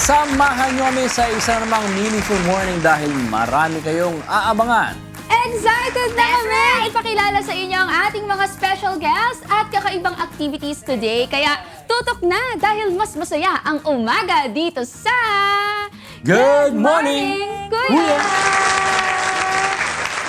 Samahan nyo kami sa isa namang meaningful morning dahil marami kayong aabangan. Excited na kami! Ipakilala sa inyo ang ating mga special guests at kakaibang activities today. Kaya tutok na dahil mas masaya ang umaga dito sa... Good morning, Kuya!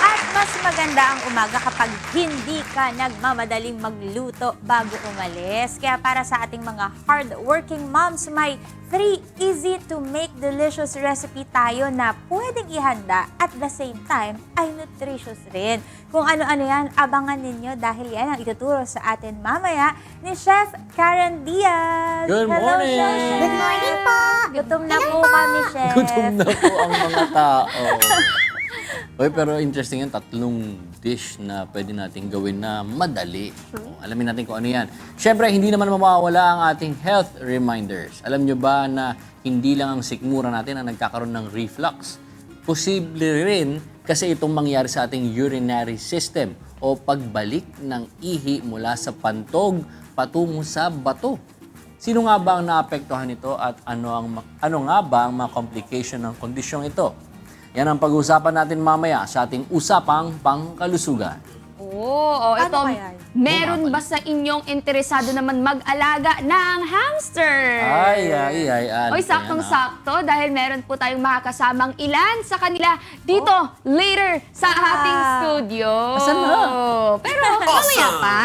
At mas maganda ang umaga kapag hindi ka nagmamadaling magluto bago umalis. Kaya para sa ating mga hard-working moms, may 3 easy-to-make delicious recipe tayo na pwedeng ihanda at the same time ay nutritious rin. Kung ano-ano yan, abangan ninyo dahil yan ang ituturo sa atin mamaya ni Chef Karen Diaz. Good morning! Chef. Good morning po! Gutom na po kami, Chef. Gutom na po ang mga tao. Oy, pero interesting yan, 3 dish na pwede natin gawin na madali. Alamin natin kung ano yan. Siyempre, hindi naman mawawala ang ating health reminders. Alam nyo ba na hindi lang ang sikmura natin ang nagkakaroon ng reflux? Posible rin kasi itong mangyari sa ating urinary system o pagbalik ng ihi mula sa pantog patungo sa bato. Sino nga ba ang naapektuhan nito at ano nga ba ang mga complication ng kondisyong ito? Yan ang pag-uusapan natin mamaya sa ating usapang pangkalusugan. Oo, ito, Paano kaya? meron ba sa inyong interesado naman mag-alaga ng hamster? Ay. Oy, saktong-sakto dahil meron po tayong makakasamang ilan sa kanila dito later sa ating studio. Asan na? Pero mamaya pa.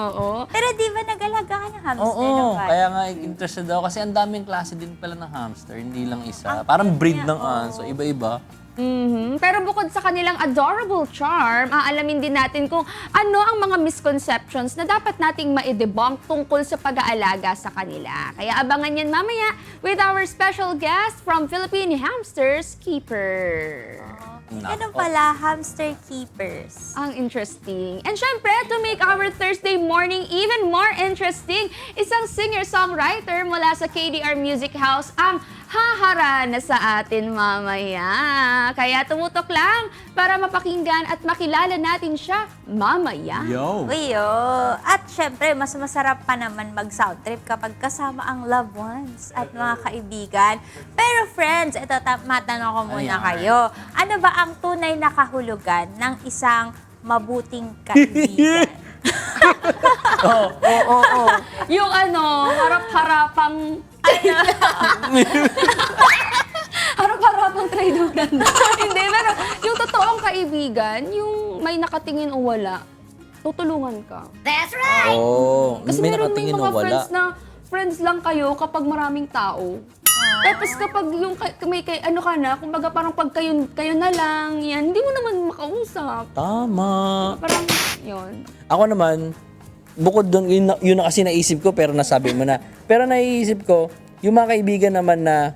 Oo. Pero di ba nag-alaga ka ng hamster? Oo, no, Kat? kaya nga interested ako kasi ang daming klase din pala ng hamster, hindi lang isa. Parang breed ng aso, iba-iba. Pero bukod sa kanilang adorable charm, aalamin din natin kung ano ang mga misconceptions na dapat nating ma-debunk tungkol sa pag-aalaga sa kanila. Kaya abangan yan mamaya with our special guest from Philippine Hamsters Keeper. Ganun pala, hamster keepers. Ang interesting. And syempre, to make our Thursday morning even more interesting, isang singer-songwriter mula sa KDR Music House ang haharana sa atin mamaya. Kaya tumutok lang para mapakinggan at makilala natin siya mamaya. Yo! Uyo. At syempre, mas masarap pa naman mag-sound trip kapag kasama ang loved ones at mga kaibigan. Pero friends, ito matanong ko muna Ayan. kayo. Ano ba ang tunay na kahulugan ng isang mabuting kaibigan? Oo. Yung harap-harapang... harap-harapang traidoran. Hindi, pero yung totoong kaibigan, yung may nakatingin o wala, tutulungan ka. Oo, Kasi may meron nakatingin mga o wala. friends na friends lang kayo kapag maraming tao. Tapos kapag yung may ano ka na, kumbaga parang pag kayo na lang, yan, hindi mo naman makausap. Tama. Parang, yun. Ako naman, bukod doon, yun na kasi naisip ko pero nasabi mo na. Pero naiisip ko, yung mga kaibigan naman na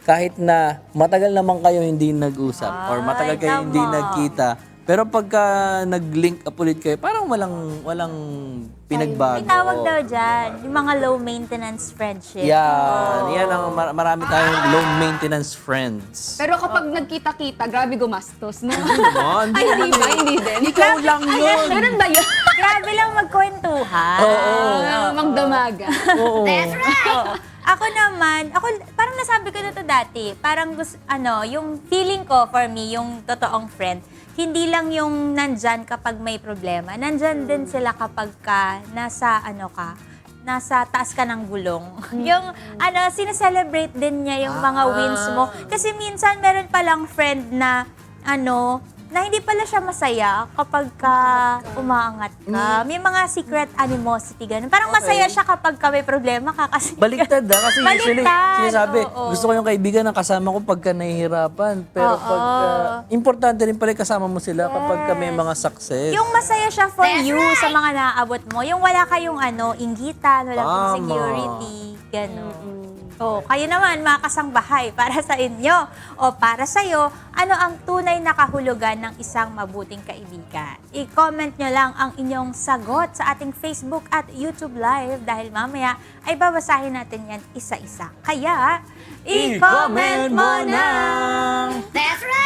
kahit na matagal naman kayo hindi nag-usap or matagal kayo hindi tama. nagkita, pero pagka nag-link up ulit kayo, parang walang pinagbago. May tawag daw dyan, yung mga low maintenance friendship. Yan ang marami tayong low maintenance friends. Pero kapag nagkita-kita, grabe gumastos, no? Naman, Ay, hindi ba? Hindi din. ikaw lang yun. Ganun ba yun? Grabe lang magkwentuhan. Magdamaga. Oo. Oo. Ako naman, parang nasabi ko na to dati, parang yung feeling ko for me, yung totoong friend, hindi lang yung nandyan kapag may problema, nandyan din sila kapag nasa taas ka ng gulong. Yung sineselebrate din niya yung mga wins mo. Kasi minsan meron palang friend na na hindi pala siya masaya kapag umaangat ka. May mga secret animosity, ganun. Parang masaya siya kapag may problema ka kasi... Baliktad kasi usually Baliktad, sinasabi, oo. gusto ko yung kaibigan na kasama ko pagka nahihirapan. Pero importante rin pala kasama mo sila kapag may mga success. Yung masaya siya for you sa mga naaabot mo. Yung wala kayong inggitan, walang Tama. insecurity, gano'n. Kayo naman, mga kasangbahay, para sa inyo o para sa'yo, ano ang tunay na kahulugan ng isang mabuting kaibigan? I-comment nyo lang ang inyong sagot sa ating Facebook at YouTube Live dahil mamaya ay babasahin natin yan isa-isa. Kaya, i-comment mo na!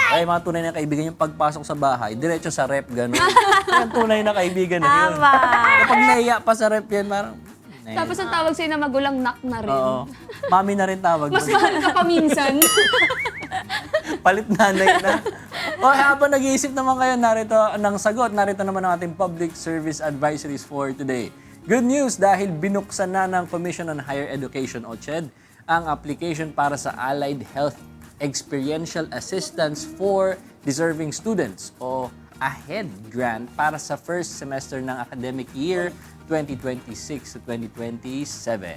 Ay, mga tunay na kaibigan yung pagpasok sa bahay, diretso sa rep, gano'n. Yan tunay na kaibigan na yun. Tama. Kapag nahiya pa sa rep yan, parang Tapos ang tawag sa'yo na magulang, nak na rin. Oo. Mami na rin tawag. Mas doon. mahal ka pa minsan. Palit nanay na. O habang nag-iisip naman kayo narito ng sagot, narito naman ang ating public service advisories for today. Good news dahil binuksan na ng Commission on Higher Education o CHED ang application para sa Allied Health Experiential Assistance for Deserving Students o AHED grant para sa first semester ng academic year 2026 to 2027.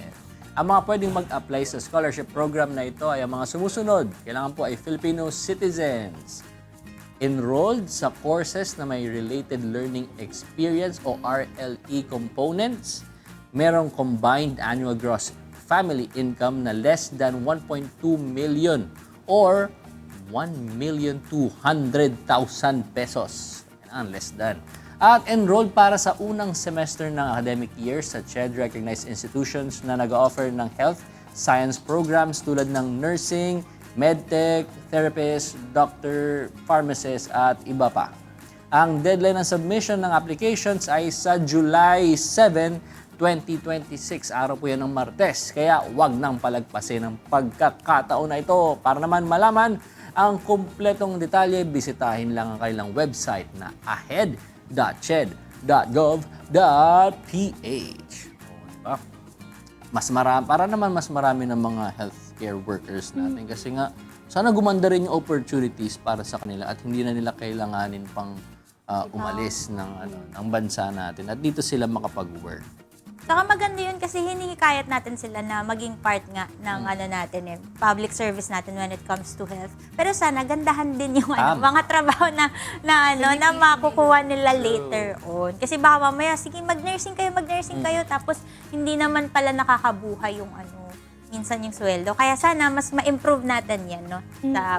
Ang mga pwedeng mag-apply sa scholarship program na ito ay ang mga sumusunod. Kailangan po ay Filipino citizens, enrolled sa courses na may related learning experience o RLE components, merong combined annual gross family income na less than 1.2 million or 1,200,000 pesos. Yan ang less than. At enrolled para sa unang semester ng academic year sa CHED-recognized institutions na nag-offer ng health science programs tulad ng nursing, medtech, therapist, doctor, pharmacist, at iba pa. Ang deadline ng submission ng applications ay sa July 7, 2026. Araw po yan ng Martes. Kaya wag nang palagpasin ang pagkakataon na ito. Para naman malaman ang kumpletong detalye, bisitahin lang ang kanilang website na ahed.ched.gov.ph. Diba? Para naman mas marami ng mga healthcare workers natin kasi nga sana gumanda rin yung opportunities para sa kanila at hindi na nila kailanganin pang umalis ng bansa natin at dito sila makapag-work. Saka maganda yun kasi hinihikayat natin sila na maging part nga ng natin public service natin when it comes to health. Pero sana gandahan din yung mga trabaho na makukuha nila later on. Kasi baka mamaya, sige mag-nursing kayo, tapos hindi naman pala nakakabuhay yung minsan yung sweldo. Kaya sana mas ma-improve natin yan, no?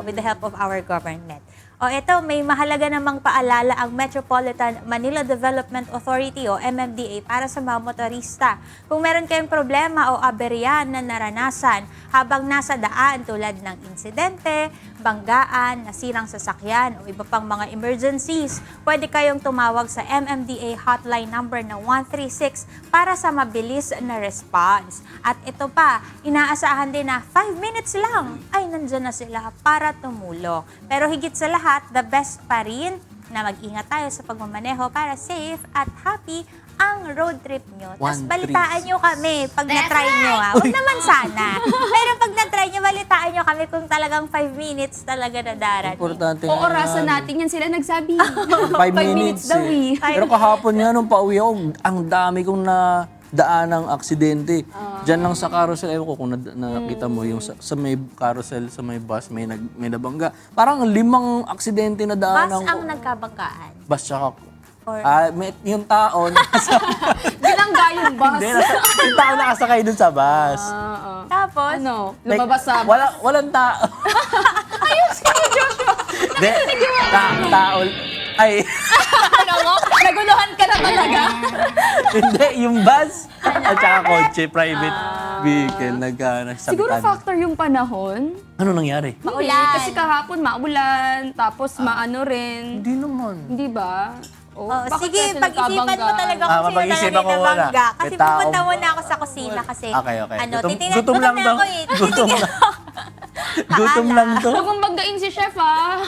With the help of our government. O ito, may mahalaga namang paalala ang Metropolitan Manila Development Authority o MMDA para sa mga motorista. Kung meron kayong problema o aberya na naranasan habang nasa daan tulad ng insidente, banggaan, nasirang sasakyan o iba pang mga emergencies, pwede kayong tumawag sa MMDA hotline number na 136 para sa mabilis na response. At ito pa, inaasahan din na 5 minutes lang ay nandyan na sila para tumulong. Pero higit sa lahat, the best pa rin na mag-ingat tayo sa pagmamaneho para safe at happy ang road trip nyo. Tapos balitaan nyo kami pag na-try nyo. Huwag naman sana. Pero pag na-try nyo, balitaan nyo kami kung talagang 5 minutes talaga na darating. Importante O orasan natin yan sila nagsabi. 5 minutes daw eh. Pero kahapon nga nung pauwi ako, ang dami kong daan ng aksidente. Diyan lang sa carousel, ewan ko kung nakita mo yung sa may carousel, sa may bus, may nabangga. Parang 5 aksidente na daanan Bus ang nagkabanggaan. Bus tsaka Or- yung tao Binangga yung bus. Hindi, yung tao nakasakay dun sa bus. Tapos, Lumabas sa bus. Walang tao. Ayun, sige Joshua. Hindi, tao. Ay, Naguluhan ka na talaga. hindi, yung bus at saka kotse, private vehicle, nagsabitan. Siguro factor yung panahon. Ano nangyari? Maulan. Hindi, kasi kahapon maulan, tapos maano rin. Hindi naman. Hindi ba? Oh, bakit sige, kasi pag-isipan mo nagkabangga? talaga kung sino mapag-isipan talaga ko yung muna. nabangga. Kasi May tao- pupunta muna ako sa kusina kasi Okay. gutom lang na to. ako eh. Gutom lang. Gutom lang to. Huwag mong banggain si Chef, ah.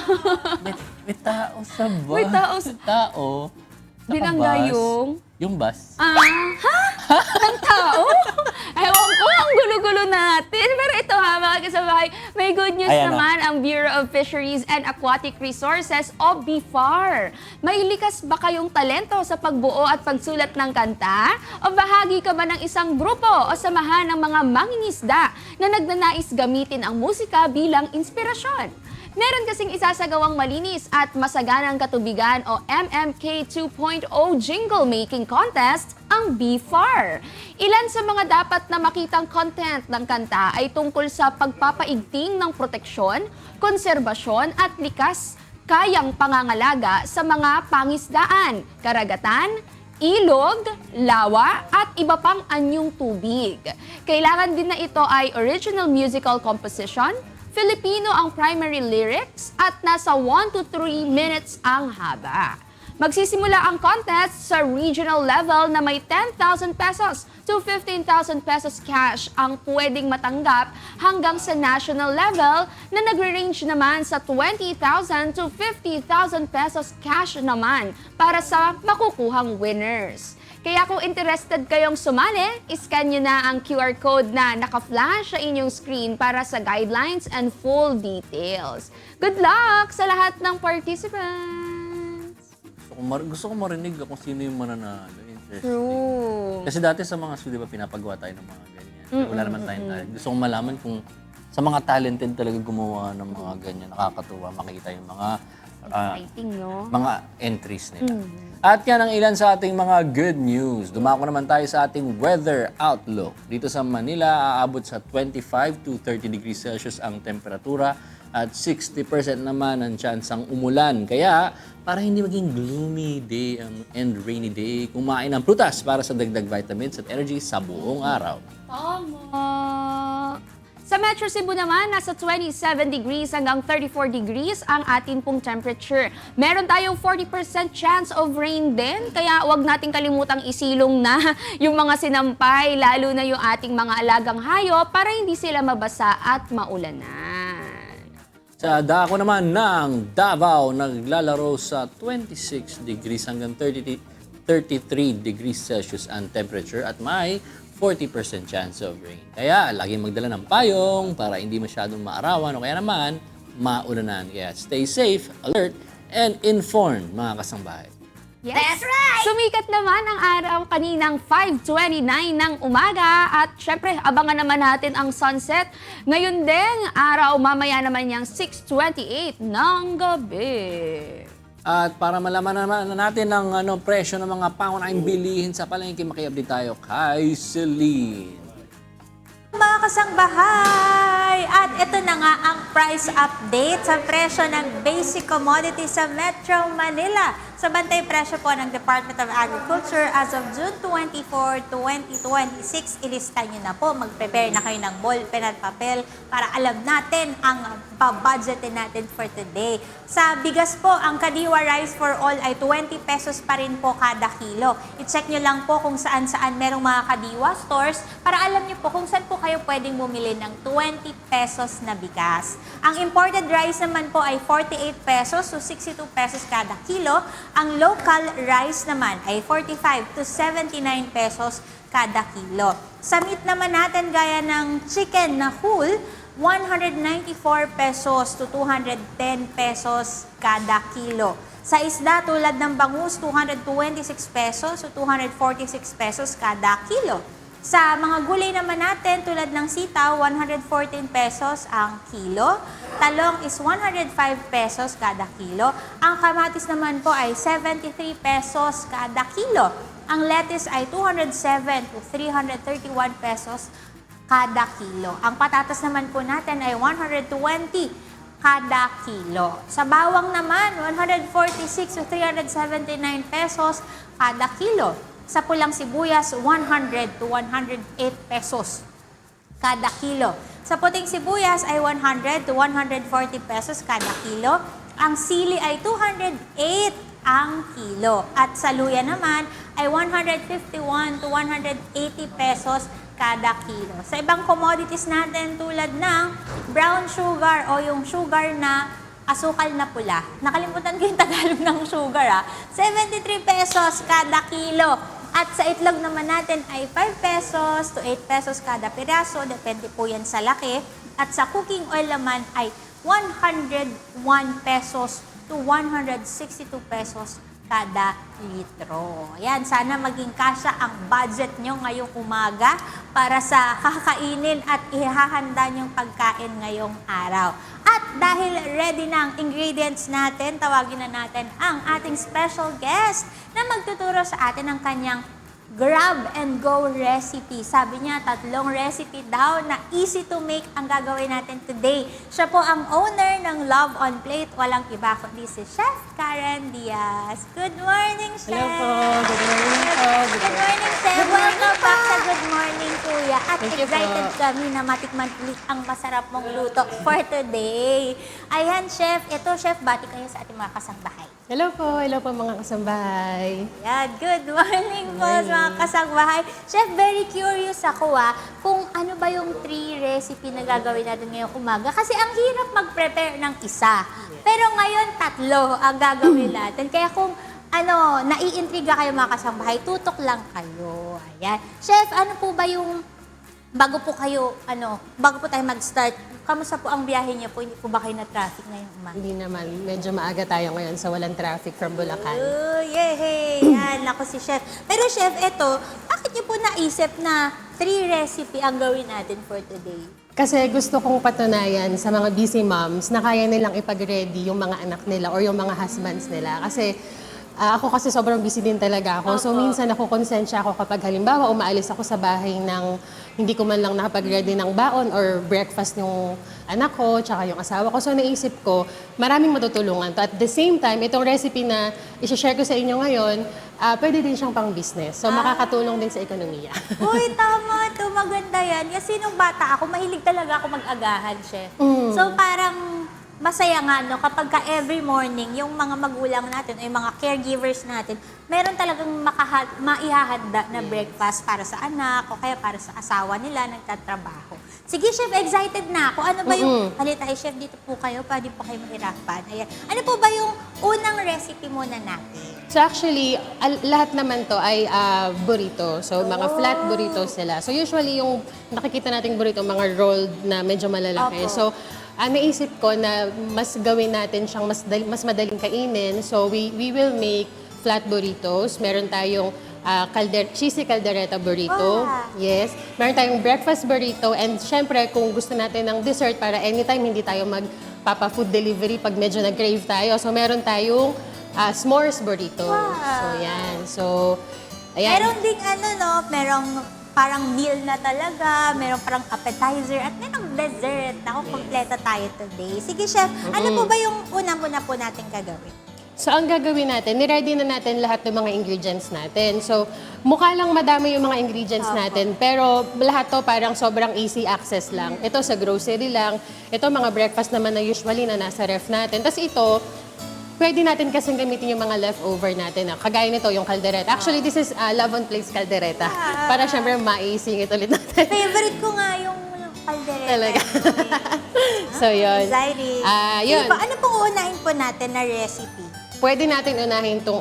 May tao sa bus. May tao Tao. Binangga Nakabus. yung... bus. Ha? Ang tao? Ewan ko, ang gulo-gulo natin. Pero ito ha, mga kasabahay, may good news Ayan naman ang Bureau of Fisheries and Aquatic Resources o BFAR. May likas ba kayong talento sa pagbuo at pagsulat ng kanta? O bahagi ka ba ng isang grupo o samahan ng mga mangingisda na nagnanais gamitin ang musika bilang inspirasyon? Meron kasing isasagawang malinis at masaganang katubigan o MMK 2.0 Jingle Making Contest ang BFAR. Ilan sa mga dapat na makitang content ng kanta ay tungkol sa pagpapaigting ng proteksyon, konserbasyon at likas kayang pangangalaga sa mga pangisdaan, karagatan, ilog, lawa, at iba pang anyong tubig. Kailangan din na ito ay original musical composition, Filipino ang primary lyrics at nasa 1 to 3 minutes ang haba. Magsisimula ang contest sa regional level na may 10,000 pesos to 15,000 pesos cash ang pwedeng matanggap hanggang sa national level na nagre-range naman sa 20,000 to 50,000 pesos cash naman para sa makukuhang winners. Kaya kung interested kayong sumali, iscan nyo na ang QR code na naka-flash sa inyong screen para sa guidelines and full details. Good luck sa lahat ng participants! Gusto ko marinig kung sino yung mananalo. Interesting. True. Kasi dati sa mga school, di ba, pinapagawa tayo ng mga ganyan. Wala naman tayong talent. Gusto kong malaman kung sa mga talented talaga gumawa ng mga ganyan. Nakakatuwa makikita yung mga Exciting, no? mga entries nila. At yan ang ilan sa ating mga good news. Dumako naman tayo sa ating weather outlook. Dito sa Manila, aabot sa 25 to 30 degrees Celsius ang temperatura at 60% naman ang tsansang umulan. Kaya, para hindi maging gloomy day and rainy day, kumain ng prutas para sa dagdag vitamins at energy sa buong araw. Tama! Sa Metro Cebu naman, nasa 27 degrees hanggang 34 degrees ang atin pong temperature. Meron tayong 40% chance of rain din, kaya wag nating kalimutang isilong na yung mga sinampay, lalo na yung ating mga alagang hayop para hindi sila mabasa at maulanan. Sa dako naman ng Davao, naglalaro sa 26 degrees hanggang 33 degrees Celsius ang temperature at may 40% chance of rain. Kaya, laging magdala ng payong para hindi masyadong maarawan o kaya naman maulanan. Kaya, stay safe, alert, and informed, mga kasambahay. Yes. That's right! Sumikat naman ang araw kaninang 5:29 ng umaga at syempre abangan naman natin ang sunset. Ngayon din, araw mamaya naman yung 6:28 ng gabi. At para malaman naman natin ang presyo ng mga pangunahing bilihin sa palengke, makiupdate tayo kay Celine. Mga kasangbahay! At ito na nga ang price update sa presyo ng basic commodities sa Metro Manila. Sa bantay presyo po ng Department of Agriculture as of June 24, 2026, ilista nyo na po. Mag-prepare na kayo ng ballpen at papel para alam natin ang pa-budgetin natin for today. Sa bigas po, ang Kadiwa Rice for All ay 20 pesos pa rin po kada kilo. I-check nyo lang po kung saan-saan merong mga Kadiwa stores para alam nyo po kung saan po kayo pwedeng bumili ng 20 pesos na bigas. Ang imported rice naman po ay 48 pesos to 62 pesos kada kilo. Ang local rice naman ay 45 to 79 pesos kada kilo. Sa meat naman natin gaya ng chicken na whole, 194 pesos to 210 pesos kada kilo. Sa isda tulad ng bangus, 226 pesos to 246 pesos kada kilo. Sa mga gulay naman natin tulad ng sitaw, 114 pesos ang kilo. Talong is 105 pesos kada kilo. Ang kamatis naman po ay 73 pesos kada kilo. Ang lettuce ay 207 to 331 pesos kada kilo. Ang patatas naman po natin ay 120 kada kilo. Sa bawang naman, 146 to 379 pesos kada kilo. Sa pulang sibuyas, 100 to 108 pesos kada kilo. Sa puting sibuyas ay 100 to 140 pesos kada kilo. Ang sili ay 208 ang kilo. At sa luya naman ay 151 to 180 pesos kada kilo. Sa ibang commodities natin tulad ng brown sugar o yung sugar na asukal na pula. Nakalimutan ko yung Tagalog ng sugar 73 pesos kada kilo. At sa itlog naman natin ay 5 pesos to 8 pesos kada piraso. Depende po yan sa laki. At sa cooking oil naman ay 101 pesos to 162 pesos kada litro. Yan, sana maging kasya ang budget nyo ngayong umaga para sa kakainin at ihahanda nyong pagkain ngayong araw. At dahil ready na ang ingredients natin, tawagin na natin ang ating special guest na magtuturo sa atin ng kanyang grab and go recipe. Sabi niya, 3 recipe daw na easy to make ang gagawin natin today. Siya po ang owner ng Love on Plate. Walang iba kundi si Chef Karen Diaz. Good morning, Chef! Hello po. Good morning po. Good morning, Chef. Welcome back sa Good Morning, Kuya. At Thank you excited po. kami na matikman ulit ang masarap mong luto for today. Ayan, Chef. Ito, Chef, bati kayo sa ating mga kasangbahay. Hello po mga kasambahay. Ayan, good morning po sa mga kasangbahay. Chef, very curious ako kung ano ba yung 3 recipe na gagawin natin ngayong umaga. Kasi ang hirap mag-prepare ng isa. Pero ngayon, 3 ang gagawin natin. Kaya kung naiintriga kayo mga kasangbahay, tutok lang kayo. Ayan. Chef, ano po ba yung bago po tayo mag-start, kamusta po ang biyahe niyo po? Hindi po ba kayo na traffic ngayong umaga? Hindi naman, medyo maaga tayo ngayon sa walang traffic from Bulacan. Oh, yay! Yan, ako si Chef. Pero Chef, eto, bakit niyo po naisip na 3 recipe ang gawin natin for today? Kasi gusto kong patunayan sa mga busy moms na kaya nilang ipag-ready yung mga anak nila or yung mga husbands nila. Kasi ako kasi sobrang busy din talaga ako. So minsan nakukonsensya ako kapag halimbawa umaalis ako sa bahay ng hindi ko man lang nakapag-ready ng baon or breakfast yung anak ko, tsaka yung asawa ko. So naisip ko, maraming matutulungan to. At the same time, itong recipe na isi-share ko sa inyo ngayon, pwede din siyang pang-business. So makakatulong din sa ekonomiya. Uy, tama to. Maganda yan. Kasi nung bata ako, mahilig talaga ako mag-agahan, Chef. So parang masaya nga, kapag ka every morning, yung mga magulang natin o yung mga caregivers natin, meron talagang maihahanda na breakfast para sa anak o kaya para sa asawa nila nagtatrabaho. Sige, Chef, excited na ako. Ano ba yung, halita, Chef, dito po kayo, pwede po kayo mahirapan. Ayan. Ano po ba yung unang recipe muna natin? So actually, lahat naman to ay burrito. So mga flat burrito sila. So usually yung nakikita nating burrito, mga rolled na medyo malalaki. Opo. So naisip ko na mas gawin natin siyang mas madaling kainin. So we will make flat burritos. Meron tayong cheesy caldereta burrito. Wow. Yes. Meron tayong breakfast burrito. And syempre, kung gusto natin ng dessert para anytime hindi tayo magpapa-food delivery pag medyo nag-crave tayo. So meron tayong s'mores burrito. Wow. So yan. So, ayan. Meron ding merong parang meal na talaga, merong parang appetizer, at merong dessert. Ako, kompleto tayo today. Sige, Chef, ano po ba yung una-muna po natin gagawin? So, ang gagawin natin, niready na natin lahat ng mga ingredients natin. So, mukha lang madami yung mga ingredients natin, pero lahat to parang sobrang easy access lang. Ito sa grocery lang. Ito mga breakfast naman na usually na nasa ref natin. Tapos ito, pwede natin kasing gamitin yung mga leftover natin. Kagaya nito, yung caldereta. Actually, this is Love on Plate's caldereta. Para syempre maisingit ulit natin. Favorite ko nga yung caldereta. Talaga. So, yun. Exciting. Yun. Sige po, ano pong uunahin po natin na recipe? Pwede natin unahin itong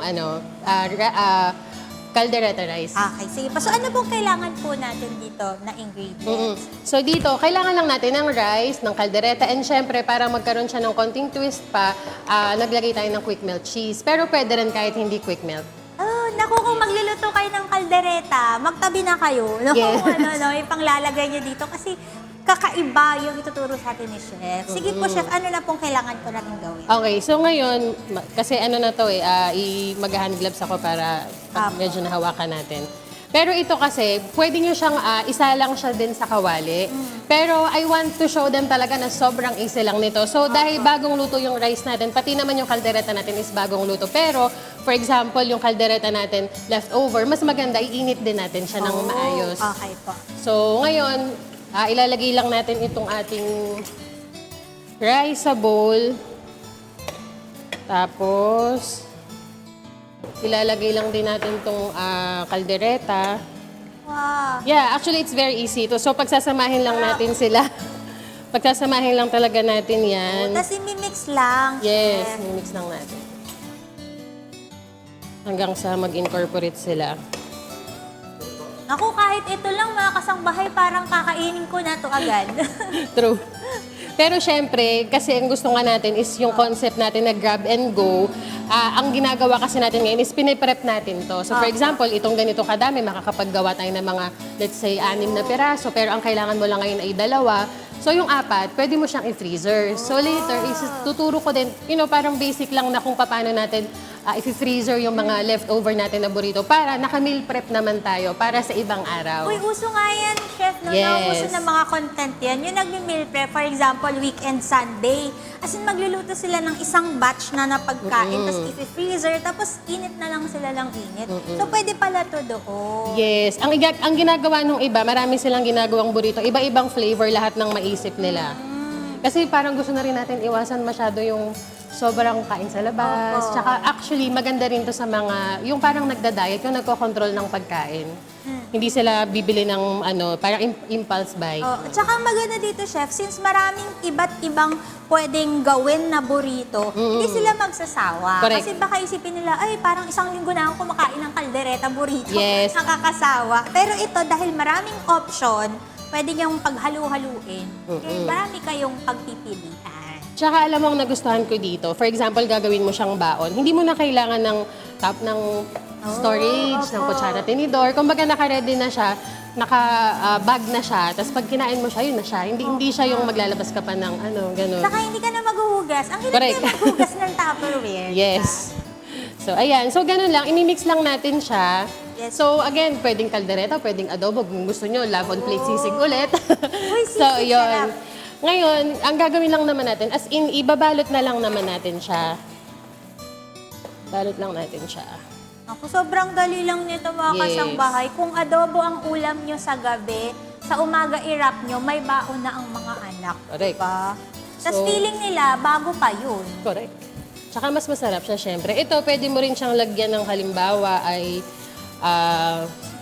caldereta rice. Okay, sige po. So, ano pong kailangan po natin dito na ingredients? So dito, kailangan lang natin ng rice, ng caldereta, and syempre, para magkaroon siya ng konting twist pa, naglagay tayo ng quick melt cheese. Pero pwede rin kahit hindi quick melt. Oh, naku, kung magluluto kayo ng kaldereta, magtabi na kayo. Naku, Yes. ipanglalagay nyo dito kasi kakaiba yung ituturo sa atin ni Chef. Sige po, Chef, ano na pong kailangan ko natin gawin? Okay, so ngayon, kasi ano na to mag-hand gloves ako para pag medyo nahawakan natin. Pero ito kasi, pwede nyo siyang, isa lang siya din sa kawali. Pero I want to show them talaga na sobrang easy lang nito. So dahil bagong luto yung rice natin, pati naman yung kaldereta natin is bagong luto. Pero, for example, yung kaldereta natin leftover, mas maganda, iinit din natin siya ng maayos. Okay po. So ngayon, ilalagay lang natin itong ating rice sa bowl. Tapos, ilalagay lang din natin itong kaldereta. Wow. Yeah, actually, it's very easy. So, pagsasamahin lang natin sila. Pagsasamahin lang talaga natin yan. Tapos imimix lang. Yes, Chef. mix lang natin. Hanggang sa mag-incorporate sila. Ako, kahit ito lang, mga kasangbahay, parang kakainin ko na to agad. True. Pero syempre, kasi ang gusto nga natin is yung concept natin na grab and go. Ang ginagawa kasi natin ngayon is piniprep natin to. So for example, itong ganito kadami, makakapaggawa tayo ng mga, let's say, 6 na piraso, pero ang kailangan mo lang ngayon ay 2. So yung 4, pwede mo siyang i-freezer. So later, tuturo ko din, parang basic lang na kung paano natin i-freezer yung mga leftover natin na burrito para naka-meal prep naman tayo para sa ibang araw. Uy, uso nga yan, chef, no? Yes. Uso ng mga content yan. Yung nagmi-meal prep, for example, weekend Sunday. As in, magluluto sila ng isang batch na napagkain, tapos i-freezer, tapos init na lang sila ng init. So, pwede pala to doon. Yes. Ang ginagawa nung iba, marami silang ginagawang burrito. Iba-ibang flavor lahat ng maisip nila. Kasi parang gusto na rin natin iwasan masyado yung sobrang kain sa labas. Tsaka actually, maganda rin to sa mga, yung parang nagda-diet, yung nagko-control ng pagkain. Hindi sila bibili ng parang impulse buy. Oh, at saka maganda dito, chef, since maraming iba't ibang pwedeng gawin na burrito, hindi sila magsasawa. Correct. Kasi baka isipin nila, ay, parang isang linggo na ako kumakain ng kaldereta burrito. Yes. Nakakasawa. Pero ito, dahil maraming option, pwede niyong paghalu-haluin. Okay, marami kayong pagpipilian. Tsaka alam mo ang nagustuhan ko dito, for example, gagawin mo siyang baon. Hindi mo na kailangan ng top ng storage, ng kutsara, tinidor. Kumbaga naka-ready na siya, naka-bag na siya. Tapos pag kinain mo siya, yun na siya. Hindi siya yung maglalabas ka pa ng gano'n. Saka hindi ka na maghuhugas. Ang hirap Correct. na maghugas ng Tupperware. Yes. So, ayan. So, ganun lang. Imimix lang natin siya. Yes. So, again, pwedeng kaldereta, pwedeng adobo. Kung gusto nyo, love on plate sisig ulit. Uy, So, sisig, yun. sarap. Ngayon, ang gagawin lang naman natin, as in, ibabalot na lang naman natin siya. Balot lang natin siya. Ako, sobrang dali lang nito mga Yes. kasangbahay. Kung adobo ang ulam nyo sa gabi, sa umaga i-wrap nyo, may baon na ang mga anak. Correct. Diba? Tapos So- feeling nila, bago pa yun. Correct. Tsaka mas masarap siya, syempre. Ito, pwede mo rin siyang lagyan ng halimbawa ay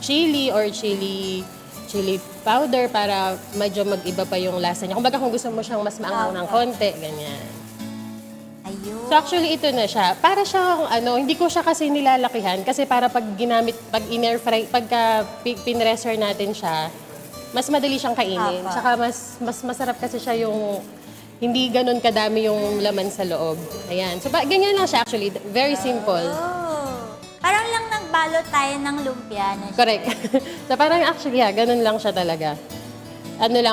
chili or chili powder para medyo mag-iba pa yung lasa niya. Kumbaga kung gusto mo siyang mas maangaw ng konti, ganyan. Ayun. So actually ito na siya. Para siyang hindi ko siya kasi nilalakihan kasi para pag ginamit, pag in-air fry, pagka pinreser natin siya, mas madali siyang kainin. Apa. Tsaka mas masarap kasi siya yung hindi ganun kadami yung laman sa loob. Ayan. So ganyan lang siya actually. Very simple. Oh. Parang lang nagbalot tayo ng lumpia na siya. Correct. So parang actually, ganun lang siya talaga.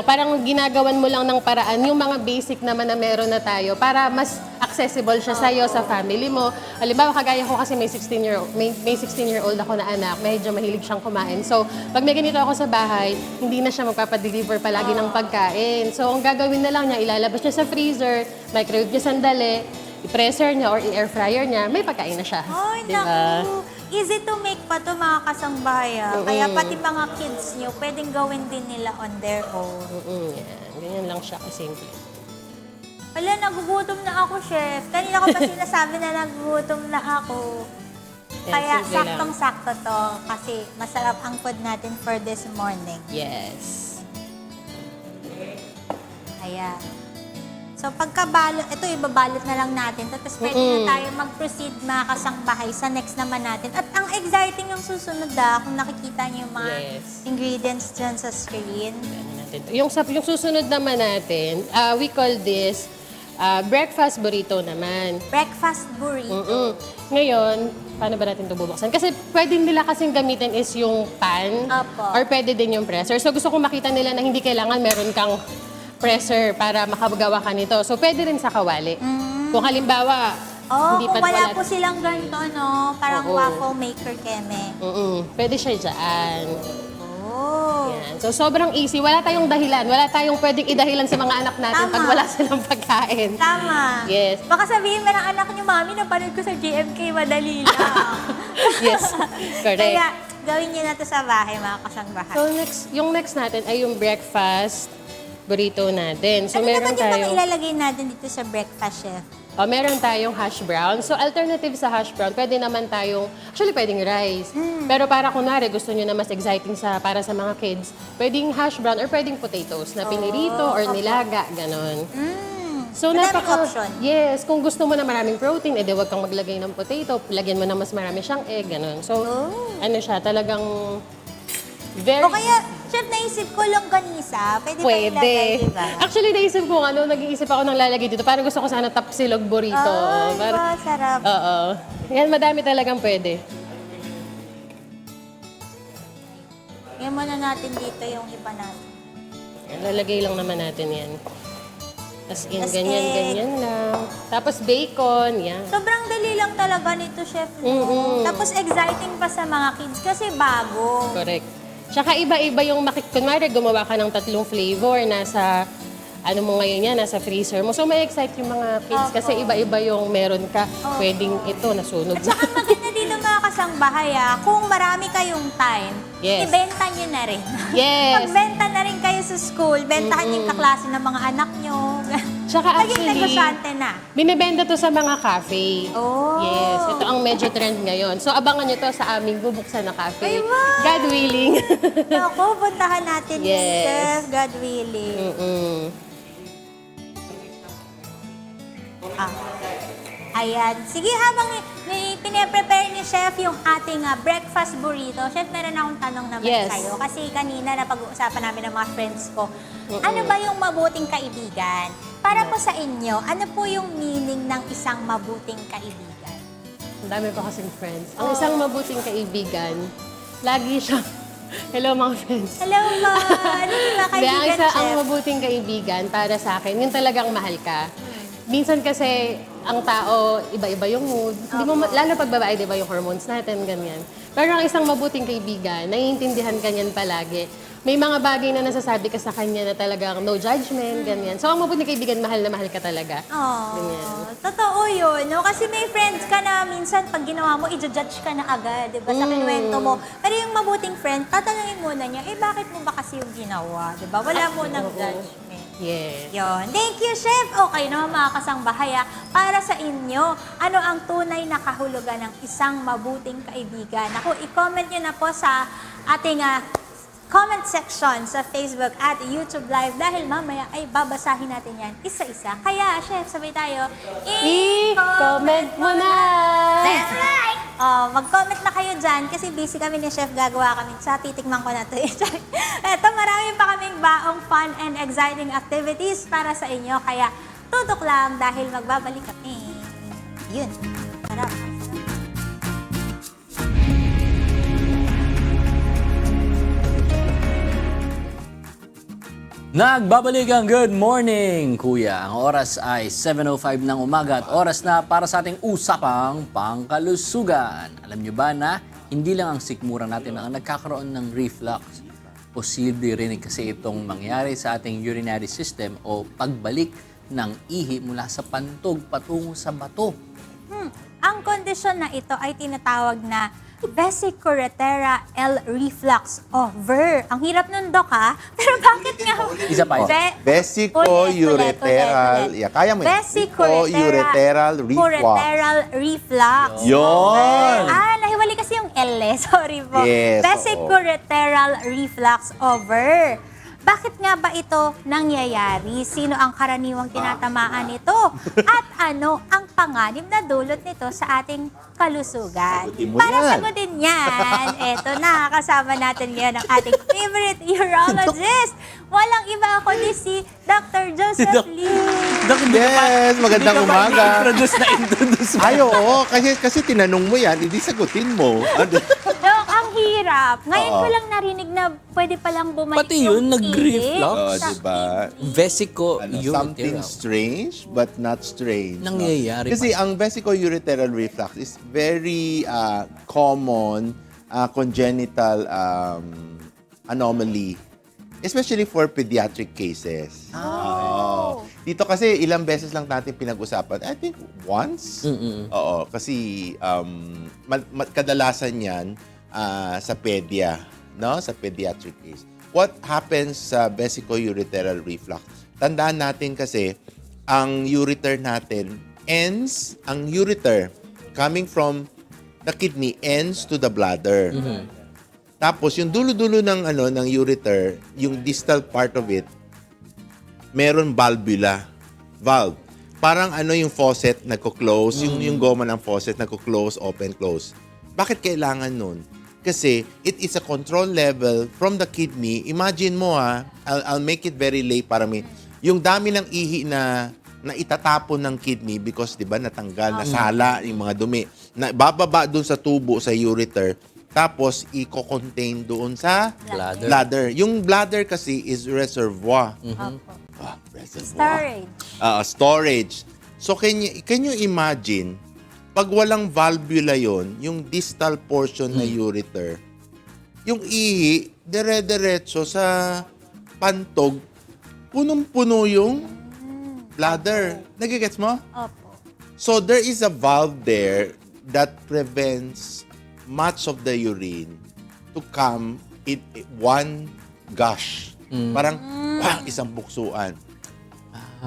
Parang ginagawan mo lang ng paraan yung mga basic naman na meron na tayo para mas accessible siya sa'yo, sa family mo. Halimbawa, kagaya ko kasi may 16-year-old ako na anak, medyo mahilig siyang kumain. So, pag may ganito ako sa bahay, hindi na siya magpapadeliver palagi ng pagkain. So, ang gagawin na lang niya, ilalabas niya sa freezer, microwave niya sandali, i-presser niya or i-air fryer niya, may pagkain na siya. Ay, Diba? naku. Easy to make pa to mga kasangbahay. Kaya pati mga kids nyo, pwedeng gawin din nila on their own. Yan. Ganyan lang siya kasimple. Wala, nagugutom na ako, chef. Kanina ko pa sinasabi na nagugutom na ako. Yan, Kaya simple lang. saktong-sakto to kasi masarap ang food natin for this morning. Yes. Ayan. So pagkabalot, ito ibabalot na lang natin. Tapos pwede na tayo mag-proceed mga kasangbahay sa next naman natin. At ang exciting yung susunod kung nakikita niyo yung mga Yes. ingredients dyan sa screen. Ano natin to? Yung susunod naman natin, we call this breakfast burrito naman. Breakfast burrito. Ngayon, paano ba natin ito bubuksan? Kasi pwede nila kasing gamitin is yung pan Apo. or pwede din yung presser. So gusto ko makita nila na hindi kailangan meron kang presser para makagawa ka nito. So pwede rin sa kawali. Kung halimbawa, Oh, hindi kung pa wala po silang ganito, no? Parang Oo. waffle maker keme. Pwede siya dyan. Oh. Yan. So, sobrang easy. Wala tayong dahilan. Wala tayong pwedeng idahilan sa mga anak natin Tama. pag wala silang pagkain. Tama. Yes. Baka sabihin mo ng anak niyo, Mami, napanood ko sa GMK, madali lang. Yes. Correct. Kaya, gawin niyo na to sa bahay, mga kasangbahay. So, yung next natin ay yung breakfast burrito natin. So, ano meron naman yung mga tayong... ilalagay natin dito sa breakfast, chef? Meron tayong hash brown. So, alternative sa hash brown, pwede naman tayong, actually pwedeng rice. Pero para kunwari, gusto nyo na mas exciting para sa mga kids, pwedeng hash brown or pwedeng potatoes na pinirito or nilaga, ganon. So, Madaming option. Yes, kung gusto mo na maraming protein, edi wag kang maglagay ng potato, lagyan mo na mas marami siyang egg, ganon. So, ano siya, talagang very... O kaya, chef, naisip ko longganisa. Pwede ba ilagay, Pwede. diba? Actually, naisip ko nag-iisip ako ng lalagay dito. Parang gusto ko sana tapsilog burrito. Ay, Parang- diba? Sarap. Oo. Yan, madami talagang pwede. Ngayon muna natin dito yung iba natin. Yan, lalagay lang naman natin yan. As in, As in. ganyan lang. Tapos bacon, yan. Sobrang dali lang talaga nito, chef. No? Tapos exciting pa sa mga kids kasi bago. Correct. Tsaka iba-iba yung kunwari gumawa ka ng 3 flavor nasa ano mo ngayon yan, nasa freezer mo. So may excite yung mga kids kasi iba-iba yung meron ka. Pwedeng ito, nasunog At na. saka maganda dito mga kasangbahay kung marami kayong time, Yes. ibenta nyo na rin. Yes. Magbenta na rin kayo sa school, bentahan yung kaklase ng mga anak nyo. Tsaka Maging actually, negosyante na. binibenta to sa mga cafe. Oh. Yes, ito ang medyo trend ngayon. So abangan nyo to sa aming bubuksan na cafe. Ay, wow. God willing. Ako, puntahan natin yung Yes. chef, God willing. Ayan. Sige, habang pinaprepare ni Chef yung ating breakfast burrito, Chef, meron akong tanong naman Yes. sa'yo. Kasi kanina napag-uusapan namin ng mga friends ko. Ano ba yung mabuting kaibigan? Para po sa inyo, ano po yung meaning ng isang mabuting kaibigan? Ang dami ko kasing friends. Ang isang mabuting kaibigan, lagi siya, hello mga friends. Hello, ma! Ano yung mga Hindi, ang kaibigan, ang Chef? mabuting kaibigan para sa akin, yung talagang mahal ka. Minsan kasi, ang tao, iba-iba yung mood. Hindi mo, lalo pag babae, di ba yung hormones natin, ganyan. Pero ang isang mabuting kaibigan, naiintindihan ka niyan palagi. May mga bagay na nasasabi ka sa kanya na talagang no judgment, ganyan. So, ang mabuting kaibigan, mahal na mahal ka talaga. Oh, totoo yun, no? Kasi may friends ka na minsan pag ginawa mo, i-judge ka na agad, di ba, sa kinuwento mo. Pero yung mabuting friend, tatanungin muna niya, bakit mo ba kasi yung ginawa, di ba? Wala mo ng judgment. Yes. Yun. Thank you, Chef. Okay naman mga kasangbahay. Para sa inyo, ano ang tunay na kahulugan ng isang mabuting kaibigan? Ako, i-comment nyo na po sa ating comment section sa Facebook at YouTube Live dahil mamaya ay babasahin natin yan isa-isa. Kaya, Chef, sabay tayo. I-comment mo na! That's right! Mag-comment na kayo dyan kasi busy kami ni Chef. Gagawa kami sa titikman ko na ito. Eto, marami pa kaming baong fun and exciting activities para sa inyo. Kaya tutok lang dahil magbabalik kami. Yun. Sarap. Nagbabalik ang Good Morning, Kuya. Ang oras ay 7:05 ng umaga at oras na para sa ating usapang pangkalusugan. Alam niyo ba na hindi lang ang sikmura natin ang nagkakaroon ng reflux. Posible rin kasi itong mangyari sa ating urinary system o pagbalik ng ihi mula sa pantog patungo sa bato. Ang kondisyon na ito ay tinatawag na vesicoureteral reflux o VER. Ang hirap nun, Dok, ha? Pero bakit nga? Isa pa yun. Vesicoureteral. Yeah, kaya mo yun. Vesicoureteral reflux. Reflux. Yun! Nahiwali kasi yung L eh. Sorry po. Yes, Vesicoureteral reflux o VER. Bakit nga ba ito nangyayari? Sino ang karaniwang tinatamaan nito? At ano ang panganib na dulot nito sa ating kalusugan? Sagutin mo Para yan. sagutin yan, eto na, kasama natin ngayon ang ating favorite urologist. Walang iba kundi si Dr. Joseph Lee. Dok, hindi ka pa- Yes, magandang hindi ka pa umaga. introduce mo. Ay, oo. Kasi tinanong mo yan, hindi sagutin mo. Dok, ang hirap. Ngayon Oo. ko lang narinig na pwede palang bumalik Pati yun, yung nag-reflux? ihi Oo, sa diba? Something Vesicoureteral. strange but not strange. no? Nangyayari Kasi pa. ang vesicoureteral reflux is very common congenital anomaly. Especially for pediatric cases. Oo. Dito kasi ilang beses lang natin pinag-usapan. I think once. Oo. Kasi kadalasan yan sa pedia, no? Sa pediatric case. What happens sa vesicoureteral reflux? Tandaan natin kasi, ang ureter natin ends, ang ureter coming from the kidney ends to the bladder. Tapos yung dulo-dulo ng ng ureter, yung distal part of it, meron valve. Parang yung faucet nagko-close, yung goma ng faucet nagko-close, open, close. Bakit kailangan nun? Kasi it is a control level from the kidney. Imagine mo I'll make it very lay para me. Yung dami ng ihi na itatapon ng kidney because 'di ba natanggal, nasala yung mga dumi. Na bababa doon sa tubo sa ureter. Tapos i-contain doon sa Bladder. bladder. Yung bladder kasi is reservoir. reservoir. Storage. Storage. So can you imagine, pag walang valvula yon, yung distal portion na ureter, yung ihi, dire-diretso sa pantog, punong-puno yung bladder. Nagigets mo? Opo. So there is a valve there that prevents much of the urine to come in one gush. Parang isang buksuan.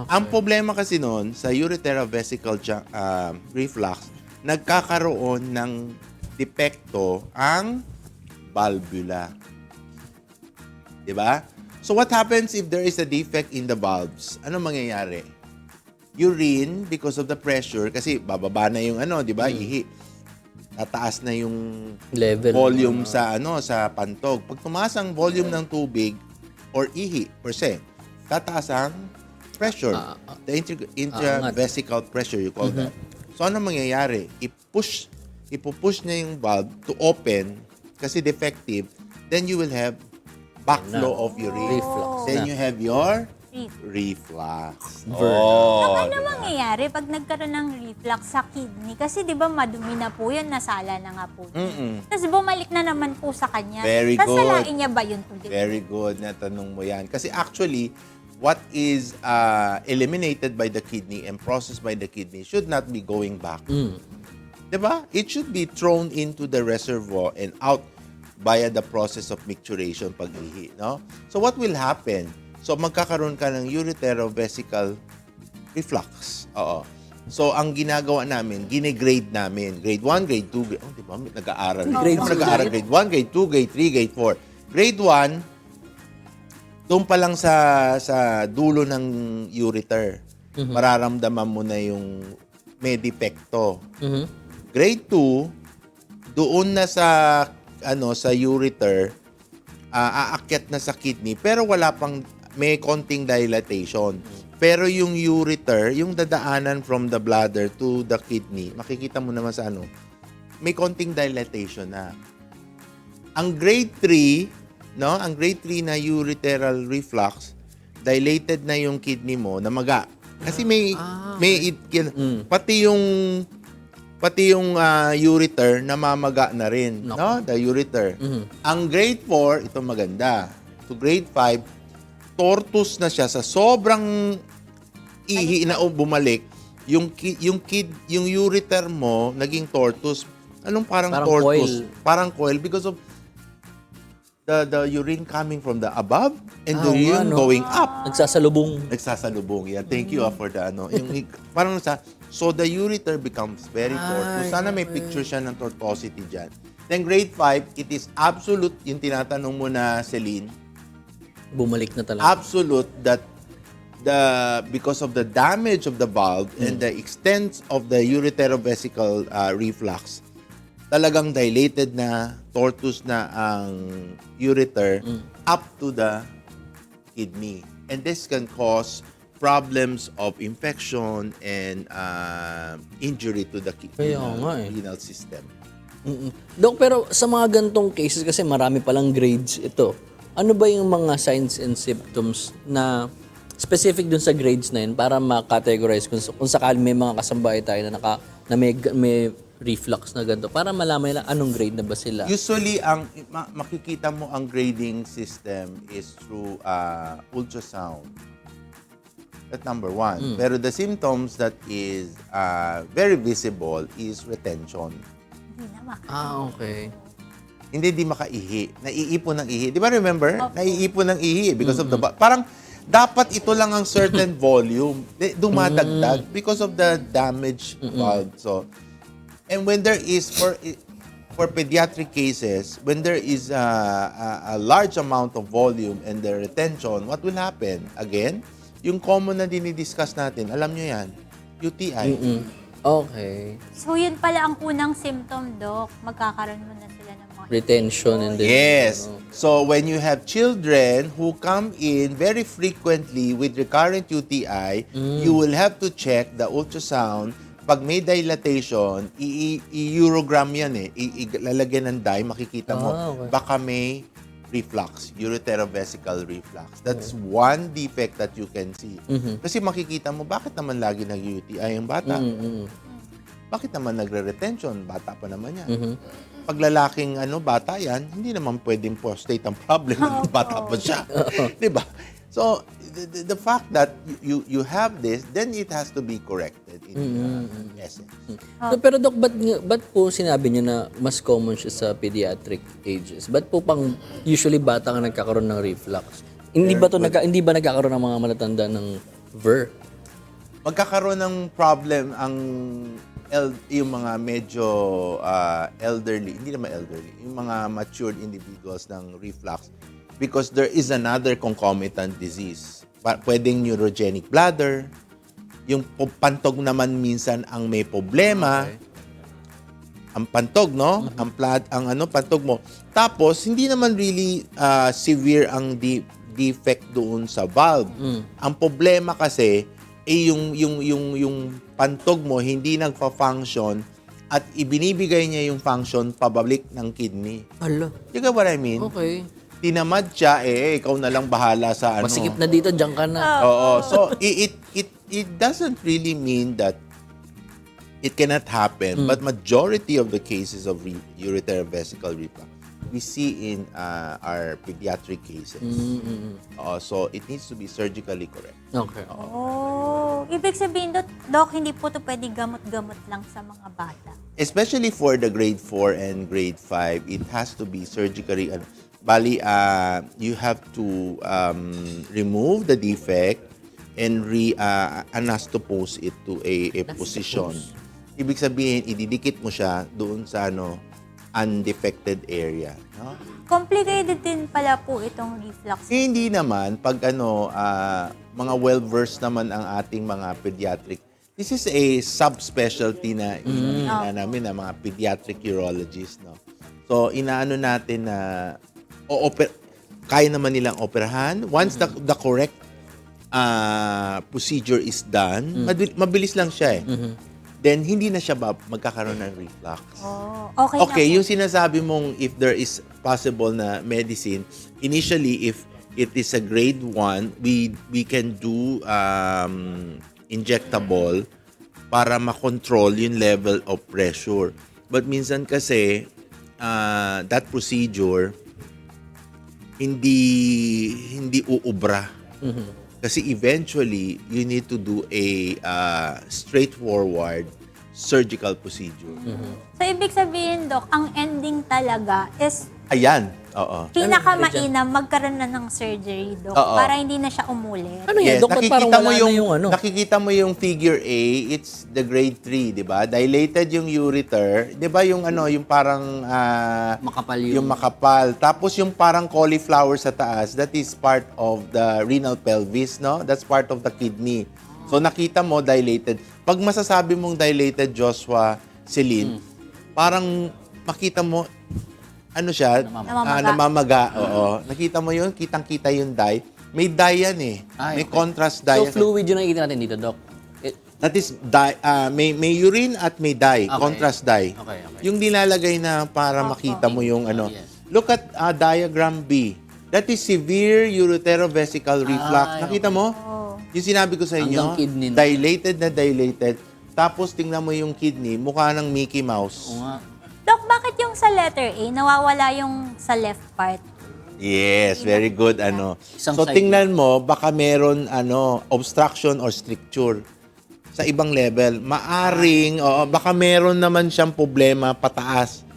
Ang problema kasi noon sa ureterovesical reflux, nagkakaroon ng depekto ang valvula. Diba? So what happens if there is a defect in the valves? Ano mangyayari? Urine, because of the pressure, kasi bababa na yung di ba, ihi. Tataas na yung Level. volume sa sa pantog. Pag tumaas ang volume ng tubig or ihi per se, tataas ang pressure. The intravesical pressure, you call that. So ano mangyayari? Ipupush niya yung valve to open kasi defective, then you will have backflow of urine. Reflux Then na. you have your Reflux. reflux. Oh, Ano mangyayari pag nagkaroon ng reflux sa kidney? Kasi di ba madumi na po yan, nasala na nga po. Tapos bumalik na naman po sa kanya. Very good. Kasalain niya ba yun? Very good na tanong mo yan. Kasi actually, what is eliminated by the kidney and processed by the kidney should not be going back. Diba? It should be thrown into the reservoir and out via the process of micturition pag-ihi. No? So what will happen? So magkakaroon ka ng ureterovesical reflux. Oo. So ang ginagawa namin, gine-grade namin. Grade 1, grade 2, grade... Oh, di ba? Nag-aaral. Grade Nag-aaral. Grade 1, grade 2, grade 3, grade 4. Grade 1, doon pa lang sa dulo ng ureter, mararamdaman mo na yung may depekto. Grade 2, doon na sa ureter, aakyat na sa kidney, pero wala pang, may konting dilatation. Pero yung ureter, yung dadaanan from the bladder to the kidney, makikita mo naman sa may konting dilatation na. Ang grade 3, ang grade 3 na ureteral reflux, dilated na yung kidney mo, namaga. Kasi pati yung ureter namamaga na rin, no? The ureter. Ang grade 4, ito maganda. To grade 5, tortus na siya sa sobrang ihi na bumalik. Yung ureter mo naging tortus. Anong parang tortus? Coil. Parang coil because of the urine coming from the above and the urine going up. Nagsasalubong. Yeah, thank you for the parang so the ureter becomes very tortuous. Sana may picture siya ng tortuosity dyan. Then grade 5, it is absolute, yung tinatanong mo na Celine, Bumalik na talaga. absolute that because of the damage of the valve and the extent of the ureterovesical reflux, talagang dilated na, tortuous na ang ureter up to the kidney. And this can cause problems of infection and injury to the Kaya nga eh. renal system. Dok, pero sa mga gantong cases, kasi marami palang grades ito, ano ba yung mga signs and symptoms na specific dun sa grades na yun para ma-categorize kung sakali may mga kasambahay tayo na may reflux na ganito, para malaman nila anong grade na ba sila? Usually, makikita mo ang grading system is through ultrasound. That's number 1. Pero the symptoms that is very visible is retention. Hindi na Okay. Hindi di makaihi. Naiipon ng ihi. Di ba remember? Naiipon ng ihi because of the... Parang dapat ito lang ang certain volume. Dumadagdag because of the damage valve. So, and when there is, for pediatric cases, when there is a large amount of volume and the retention, what will happen? Again, yung common na dinidiscuss natin, alam nyo yan, UTI. Okay. So yun pala ang unang symptom, Doc. Magkakaroon mo na sila ng mga Retention and then... Yes. So when you have children who come in very frequently with recurrent UTI, you will have to check the ultrasound. Pag may dilatation, i-urogram yan eh. Ilalagyan ng dye, makikita mo. Okay. Baka may reflux, ureterovesical reflux. That's one defect that you can see. Kasi makikita mo, bakit naman lagi nag-UTI ang bata? Bakit naman nagre-retention? Bata pa naman yan. Pag lalaking bata yan, hindi naman pwedeng prostate ang problem. Bata pa siya. Diba? So, the fact that you have this, then it has to be corrected in essence. So, pero Doc, ba't po sinabi niyo na mas common siya sa pediatric ages? Ba't po pang usually bata ka nagkakaroon ng reflux? Hindi ba nagkakaroon ng mga matatanda ng VER? Magkakaroon ng problem yung mga medyo elderly, hindi naman elderly, yung mga matured individuals ng reflux because there is another concomitant disease. Pwedeng neurogenic bladder, yung pantog naman minsan ang may problema. Ang pantog, no? Ang pantog mo. Tapos hindi naman really severe ang defect doon sa valve. Ang problema kasi yung pantog mo hindi nagfa-function at ibinibigay niya yung function pabalik ng kidney. Hala. You get what I mean? Okay. Tinamad siya, ikaw na lang bahala sa Masikip na dito, diyan ka na. Oo. So, it doesn't really mean that it cannot happen, but majority of the cases of ureterovesical reflux we see in our pediatric cases. So, it needs to be surgically correct. Okay. Ibig sabihin, Doc, hindi po ito pwede gamot-gamot lang sa mga bata. Especially for the grade 4 and grade 5, it has to be surgically. Bali, you have to remove the defect and anastopose it to a position. Ibig sabihin, ididikit mo siya doon sa undefected area. No? Complicated din pala po itong reflux. Hindi naman, pag mga well-versed naman ang ating mga pediatric. This is a subspecialty na namin na mga pediatric urologist. No? So, inaano natin na kaya naman nilang operahan. Once the correct procedure is done, mabilis lang siya then hindi na siya magkakaroon ng reflux. Okay yung sinasabi mong if there is possible na medicine, initially if it is a grade 1, we can do injectable para makontrol yung level of pressure. But minsan kasi that procedure hindi uubra. Kasi eventually, you need to do a straightforward surgical procedure. So, ibig sabihin, Doc, ang ending talaga is Ayan. Oo. pinakamainam magkaroon na ng surgery, Doc, Oo. para hindi na siya umulit. Ano yan, Doc? Ba't parang wala na yung ano? Nakikita mo yung figure A, it's the grade 3, di ba? Dilated yung ureter, di ba yung yung parang Makapal yung makapal. Tapos yung parang cauliflower sa taas, that is part of the renal pelvis, no? That's part of the kidney. So nakita mo dilated. Pag masasabi mong dilated, Joshua, Celine, parang makita mo siya, namamaga. Oo. Nakita mo yun, kitang-kita yung dye. May dye yan may contrast dye. So, fluid yung nakikita natin dito, Doc? That is dye, may urine at may dye, Okay. contrast dye. Okay. Yung nilalagay na para makita mo yung Yes. Look at diagram B. That is severe ureterovesical reflux. Nakita mo? Yung sinabi ko sa inyo, Hanggang kidney na. dilated. Tapos tingnan mo yung kidney, mukha ng Mickey Mouse. Oo nga. Doc, bakit yung sa letter A, nawawala yung sa left part? Yes, very good. Isang So side tingnan mo, baka meron obstruction or stricture sa ibang level. Maaring, baka meron naman siyang problema pataas.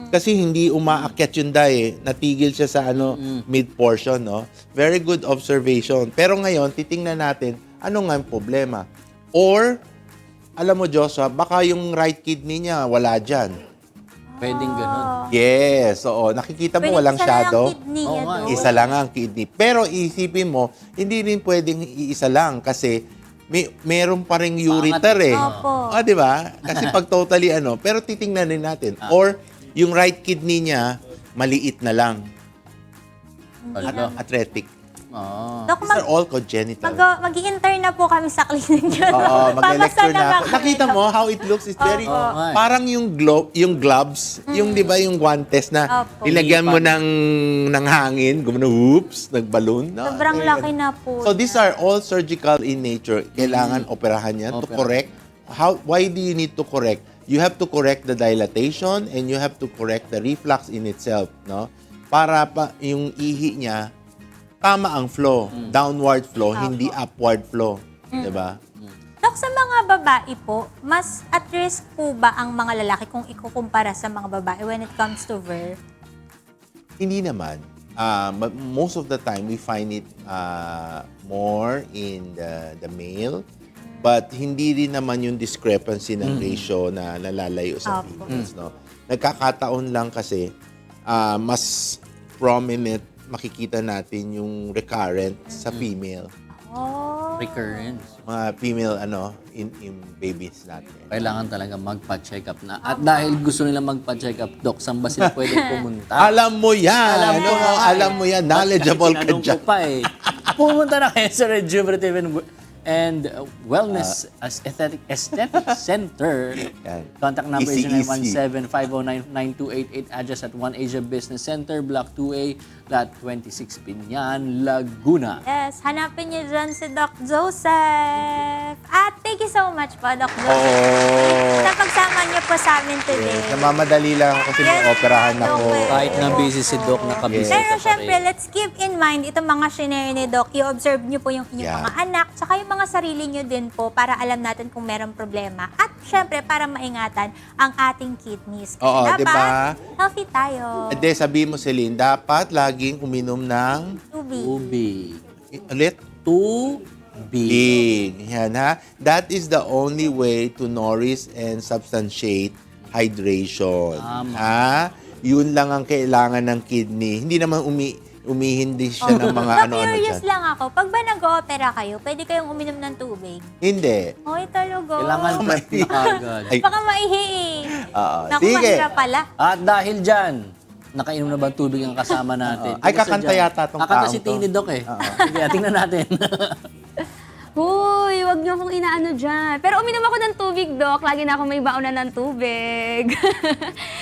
Kasi hindi umaakyat yung dye, natigil siya sa mid portion, no? Very good observation. Pero ngayon, titingnan natin ano nga yung problema. Or alam mo, Joshua, baka yung right kidney niya wala diyan. Pwedeng ganun. Yes, oo. Nakikita mo walang shadow. Oo nga, Isa lang ang kidney. Pero isipin mo, hindi rin pwedeng iisa lang kasi meron pa ring ureter Opo. di ba? Kasi pag totally pero titingnan din natin. Or yung right kidney niya, maliit na lang. Athletic. Oo. Dok, These are all congenital. mag-i-intern na po kami sa clinic nyo. Oo, mag-lecture Papasa na ako. kami. Nakita mo how it looks? It's very, Oo nga eh. parang yung gloves, yung di ba yung guantes na Opo. nilagyan mo ng hangin, gumano, whoops, nag-balloon. No, Sobrang very laki good. na po. So these are all surgical in nature. Kailangan operahan yan to Opera. correct. Why do you need to correct? You have to correct the dilatation and you have to correct the reflux in itself, no? Para pa yung ihi niya tama ang flow, downward flow, hindi upward flow, 'di ba? Dok, sa mga babae po, mas at risk po ba ang mga lalaki kung ikukumpara sa mga babae when it comes to VER? Hindi naman. But most of the time, we find it more in the male. But hindi rin naman yung discrepancy ng ratio na nalalayo sa Opo. females. No? Nagkakataon lang kasi mas prominent makikita natin yung recurrent sa female. Oh. Recurrence. Mga female in babies natin. Kailangan talaga magpa-check up na. At dahil gusto nila magpa-check up, Doc, saan ba sila pwede pumunta? Alam mo yan! Alam mo yan. Knowledgeable ka Tinanong ko dyan. pa eh. Pumunta na kayo sa Rejuvenative and Wellness Aesthetic Center. Yan. Contact number is Easy. 917-509-9288. Address at 1 Asia Business Center, Block 2A, Lot 26, Binyan, Laguna. Yes, hanapin niyo dyan si Doc Joseph. At thank you so much po, Doc Joseph. Oo. Sa pagsama niyo po sa amin today. Yes, namamadali lang kasi may Yes, operahan ako. okay. Kahit na busy si Doc, nakabisita Pero pa syempre, rin. let's keep in mind itong mga scenario ni Doc. I-observe niyo po yung inyong Yeah. mga anak, tsaka yung mga sarili niyo din po para alam natin kung merong problema. At syempre, para maingatan ang ating kidneys. Kasi Oo, dapat diba? healthy tayo. Ade, sabi mo, Celine, dapat laging uminom ng Tubig. Tubig. ulit Tubig. big. Yan, ha? That is the only way to nourish and substantiate hydration. Tama. Ha? Yun lang ang kailangan ng kidney. Hindi naman umihindi siya ng mga Doc, ano-ano curious dyan. lang ako. Pag ba nag-opera kayo, pwede kayong uminom ng tubig? Hindi. Hoy, talaga. Kailangan prep na agad. Ay, Baka maihi eh. Oo. Naku, Sige. mahirap pala. At dahil dyan, nakainom na ba ang tubig ang kasama natin? Ay, kakanta Dyan. yata tong Kakanta taong si to. Tini Doc eh. Sige, tingnan natin. Huy, wag niyo akong inaano dyan. Pero uminom ako ng tubig, Doc. Lagi na ako may baonan ng tubig.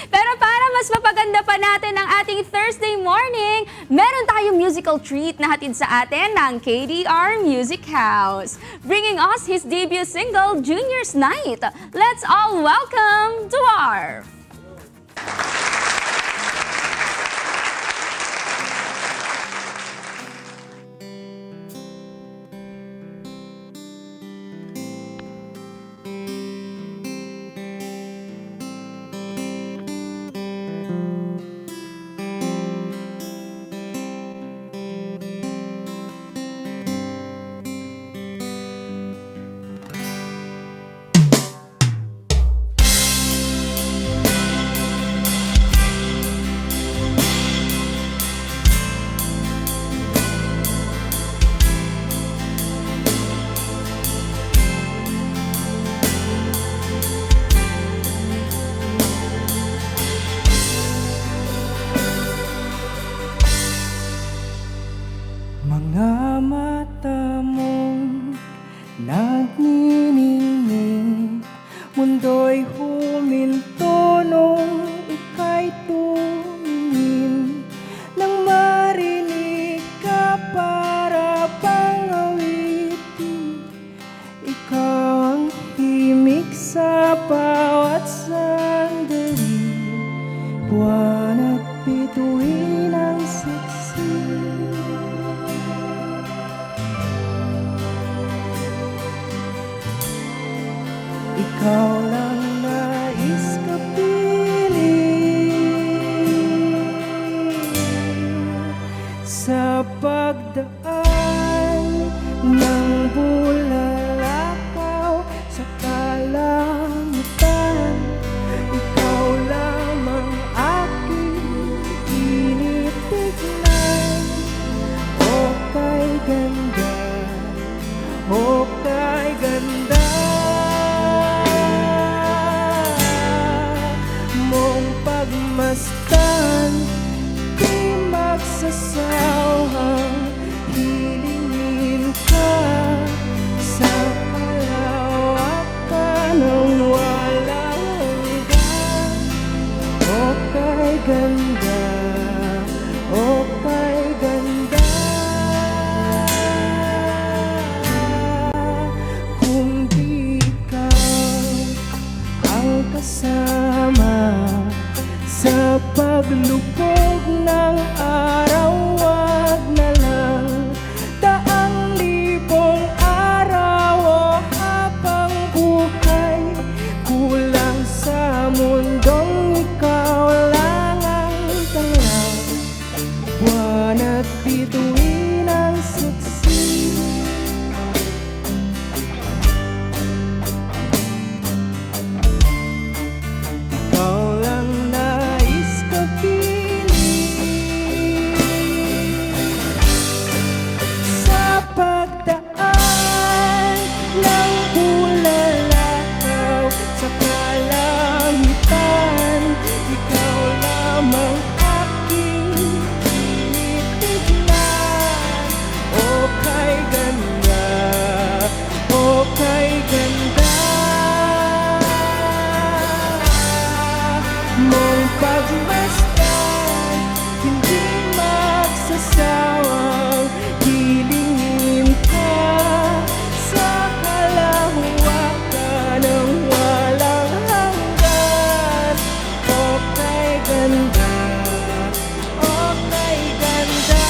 Pero para mas mapaganda pa natin ang ating Thursday morning, meron tayong musical treat na hatid sa atin ng KDR Music House. Bringing us his debut single, Junior's Night. Let's all welcome Dwarf. Mga mata mong nagniningning, mundo'y huminto nung ika'y tumingin. Nang marinig ka para bang awitin, ikaw ang himig sa bawat sandali. Buwan at bituin ang saksi. Ikaw lang nais kapiling sa pagdaan ng bulalakaw sa kalangitan. Ikaw lamang aking tinitignan. O kay ganda, o kay ganda mong pagmasdan, di magsasawang ganda, o kay ganda. Kung di ikaw ang kasama sa paglubog ng araw, wag na lang daang libong araw o habang buhay. Kulang sa mundong ikaw lang ang tanglaw, buwan at bituin ang saksi. Ikaw lang nais ko piling sa pagdaan ng bulalakaw sa kalangitan. Ikaw lamang aking tinitignan, o kay ganda, o kay ganda mong pagmasdan. Hindi magsasawang hilingin ka sa kalawakan ng walang hanggan. O kay ganda, o kay ganda.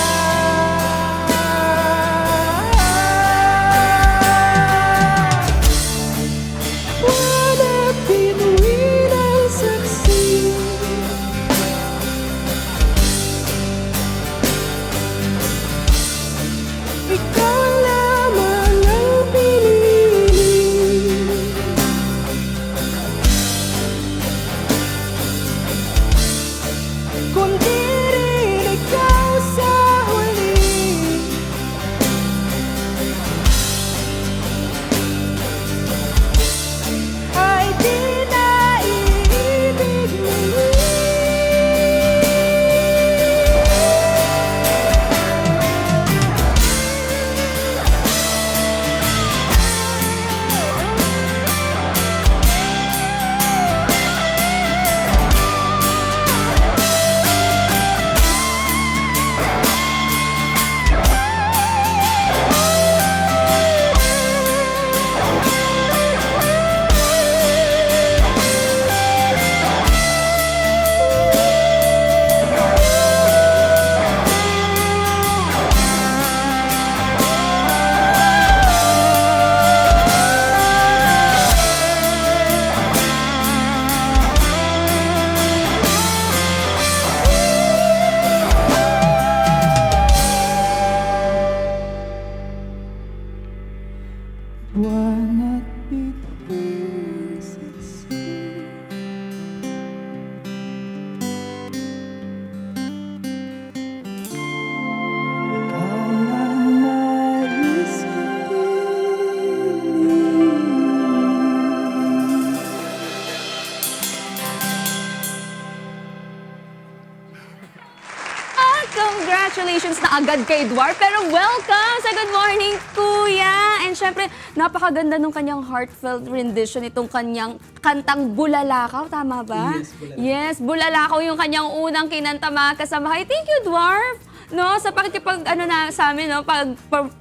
Buwan at bituin ang saksi. Ikaw lamang ang pinili. Kundi rin ikaw sa huli, ay di na iibig muli. Buwan at bituin ang saksi. Ikaw lang nais ko piling. At congratulations na agad kay Dwar. Pero welcome sa Good Morning, Kuya! And syempre, napakaganda nung kanyang heartfelt rendition, itong kanyang kantang Bulalakaw. Tama ba? Yes, Bulalakaw. Yes, Bulalakaw yung kanyang unang kinanta, mga kasambahay. Thank you, Dwarf! No, sa pakikipag sa amin, no,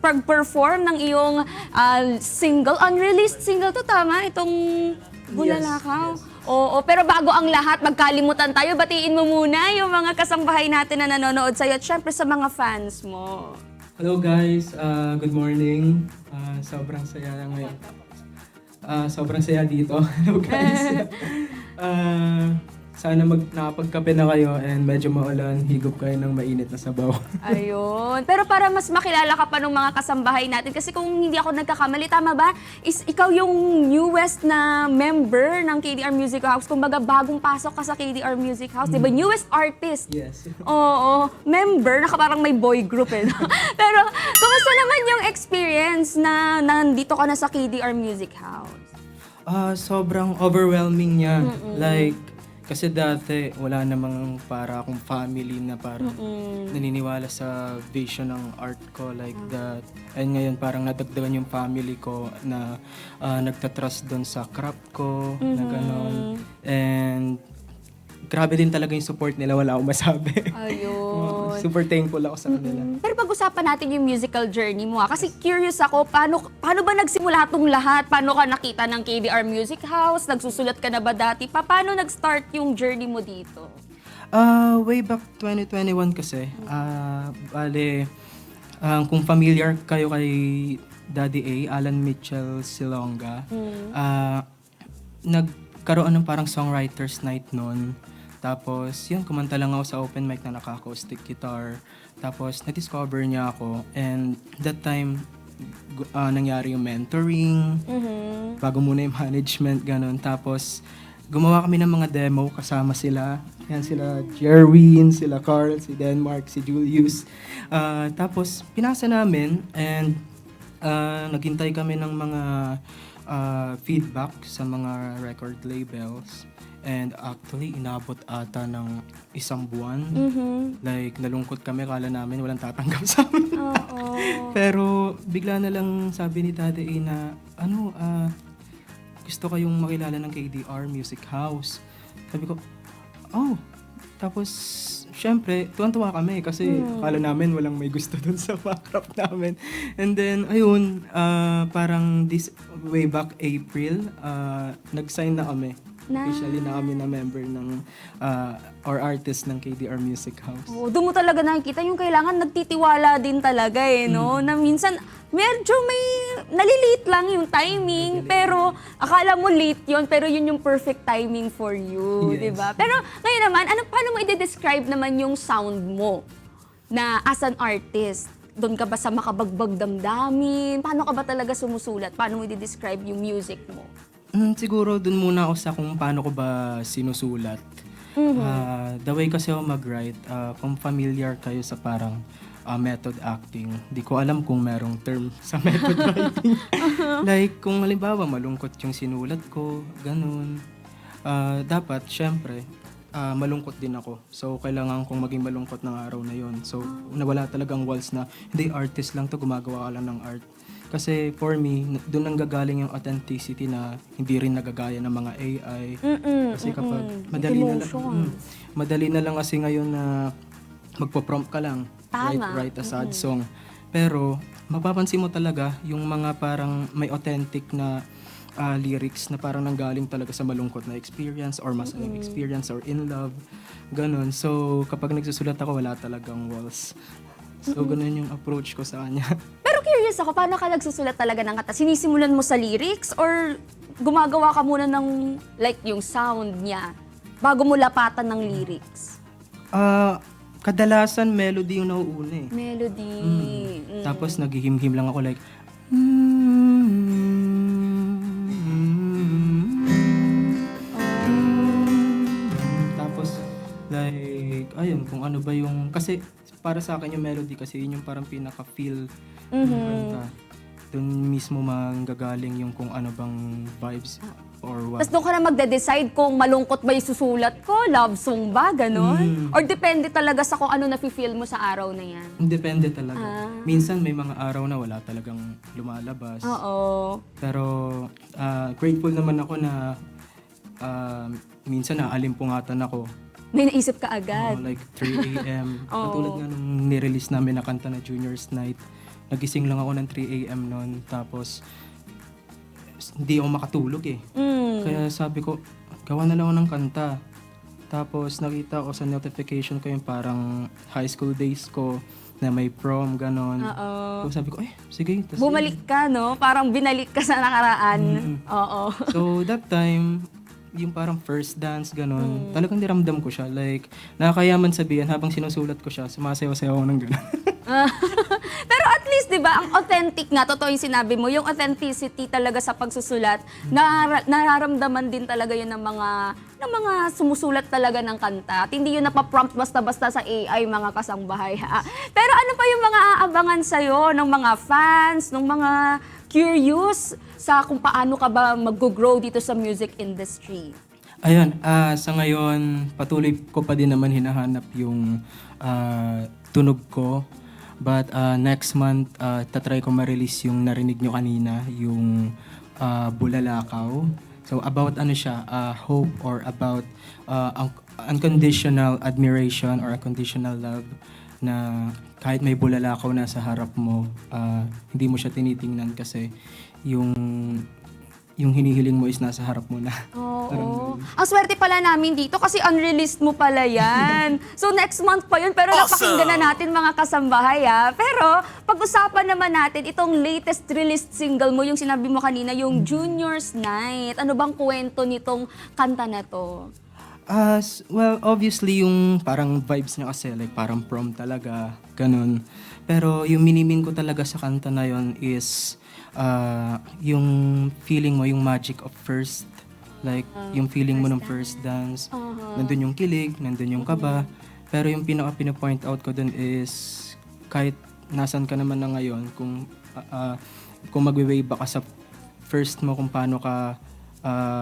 pag-perform ng iyong single, unreleased single to, tama? Itong Bulalakaw. Oo, pero bago ang lahat, magkalimutan tayo. Batiin mo muna yung mga kasambahay natin na nanonood sa'yo at syempre sa mga fans mo. Hello guys, good morning. Sobrang saya ngayon. Sobrang saya dito. Hello guys. Sana nakapagkape na kayo and medyo maulan, higop kayo ng mainit na sabaw. Ayun. Pero para mas makilala ka pa ng mga kasambahay natin, kasi kung hindi ako nagkakamali, tama ba? Is ikaw yung newest na member ng KDR Music House. Kumbaga, bagong pasok ka sa KDR Music House. Di ba? Newest artist. Yes. Oo. Member, parang may boy group eh. Pero, kumusta naman yung experience na nandito ka na sa KDR Music House? Sobrang overwhelming niya. Like, kasi dati wala namang para akong family na parang naniniwala sa vision ng art ko like that. And ngayon parang nadagdagan yung family ko na nagtatrust doon sa craft ko, na gano'n. And grabe din talaga yung support nila, wala akong masabi. Ayun. Super thankful ako sa kanila. Pero pag-usapan natin yung musical journey mo kasi curious ako, paano ba nagsimula itong lahat? Paano ka nakita ng KDR Music House? Nagsusulat ka na ba dati? Paano nag-start yung journey mo dito? Way back 2021 kasi, bale, kung familiar kayo kay Daddy A, Alan Mitchell Silonga, nagkaroon ng parang songwriters night noon. Tapos, yun, kumanta lang ako sa open mic na naka-acoustic guitar. Tapos, na-discover niya ako. And that time, nangyari yung mentoring, bago muna yung management, ganun. Tapos, gumawa kami ng mga demo, kasama sila. Yan sila Jerwin, sila Carl, si Denmark, si Julius. Tapos, pinasa namin and naghintay kami ng mga feedback sa mga record labels. And actually, inabot ata ng 1 buwan. Like, nalungkot kami, kala namin walang tatanggap sa amin. Pero, bigla na lang sabi ni Daddy A na, gusto kayong makilala ng KDR Music House. Sabi ko, oh. Tapos, syempre, tuwan-tuwa kami kasi akala namin walang may gusto dun sa backup namin. And then, ayun, parang this way back April, nag-sign na kami. Officially na kami na member ng or artist ng KDR Music House. Oh, doon mo talaga nakikita yung kailangan nagtitiwala din talaga no? Na minsan medyo may nalilate lang yung timing, pero akala mo late yon pero yun yung perfect timing for you, Yes. di ba? Pero ngayon naman, paano mo i-describe naman yung sound mo na as an artist? Doon ka ba sa makabagbag damdamin? Paano ka ba talaga sumusulat? Paano mo i-describe yung music mo? Siguro dun muna ako sa kung paano ko ba sinusulat. The way kasi ako mag-write, kung familiar kayo sa parang method acting, di ko alam kung merong term sa method writing. Like, kung halimbawa malungkot yung sinulat ko, ganun. Dapat, syempre, malungkot din ako. So, kailangan kong maging malungkot ng araw na yon. So, nawala talagang walls na, hindi, artist lang to, gumagawa ka lang ng art. Kasi for me, doon ang gagaling yung authenticity na hindi rin nagagaya ng mga AI. Kasi kapag madali na lang kasi ngayon na magpo-prompt ka lang, write a sad song. Pero mapapansin mo talaga yung mga parang may authentic na lyrics na parang nanggaling talaga sa malungkot na experience or masaling experience or in love. Ganon. So kapag nagsusulat ako, wala talagang walls. So ganun yung approach ko sa kanya. Pero curious ako, paano ka nagsusulat talaga ng kanta? Sinisimulan mo sa lyrics or gumagawa ka muna ng like yung sound niya bago mo lapatan ng lyrics? Kadalasan melody yung nauuna eh. Melody. Tapos naghihim-him lang ako like tapos like ayun kung ano ba yung kasi para sa akin yung melody kasi yun yung parang pinaka-feel ng kanta. Doon mismo manggagaling yung kung ano bang vibes or what. Tapos doon ka na magde-decide kung malungkot ba yung susulat ko, love song ba, ganon? Or depende talaga sa kung ano na-feel mo sa araw na yan? Depende talaga. Minsan may mga araw na wala talagang lumalabas. Oo. Pero grateful naman ako na minsan naalimpungatan ako. May naisip ka agad. Like 3 a.m. Katulad nga nung nirelease namin na kanta na Junior's Night. Nagising lang ako ng 3 a.m. noon. Tapos hindi ako makatulog eh. Kaya sabi ko, gawa na lang ako ng kanta. Tapos nakita ko sa notification ko yung parang high school days ko na may prom, ganon. So sabi ko, sige. Tas Bumalik ka, no? Parang binalik ka sa nakaraan. Oo. So that time, yung parang first dance, ganon, talagang niramdam ko siya. Like, nakakayaman sabihin, habang sinusulat ko siya, sumasayaw-sayaw ako ng ganon. Pero at least, di ba, ang authentic nga, totoo yung sinabi mo, yung authenticity talaga sa pagsusulat, nararamdaman din talaga yun ng mga sumusulat talaga ng kanta. At hindi yun napaprompt basta-basta sa AI, mga kasangbahay. Ha? Pero ano pa yung mga aabangan sa'yo ng mga fans, ng mga curious sa kung paano ka ba mag-grow dito sa music industry? Ayun, sa ngayon, patuloy ko pa din naman hinahanap yung tunog ko. But next month, tatry ko ma-release yung narinig nyo kanina, yung Bulalakaw. So about ano siya, hope or about unconditional admiration or unconditional love na kahit may bulalakaw na sa harap mo, hindi mo siya tinitingnan kasi yung hinihiling mo is nasa harap mo na. Oo. Ang swerte pala namin dito kasi unreleased mo pala yan. So next month pa yun, pero napakinggan na natin mga kasambahay ha. Pero pag-usapan naman natin itong latest released single mo, yung sinabi mo kanina, yung Junior's Night. Ano bang kwento nitong kanta na to? Well, obviously yung parang vibes niya kasi like parang prom talaga, ganun. Pero yung minimin ko talaga sa kanta na yon is yung feeling mo, yung magic of first. Like, yung feeling mo ng first dance. Nandun yung kilig, nandun yung kaba. Pero yung pinaka-pinapoint out ko dun is kahit nasan ka naman na ngayon, kung mag-way back ka sa first mo, kung paano ka,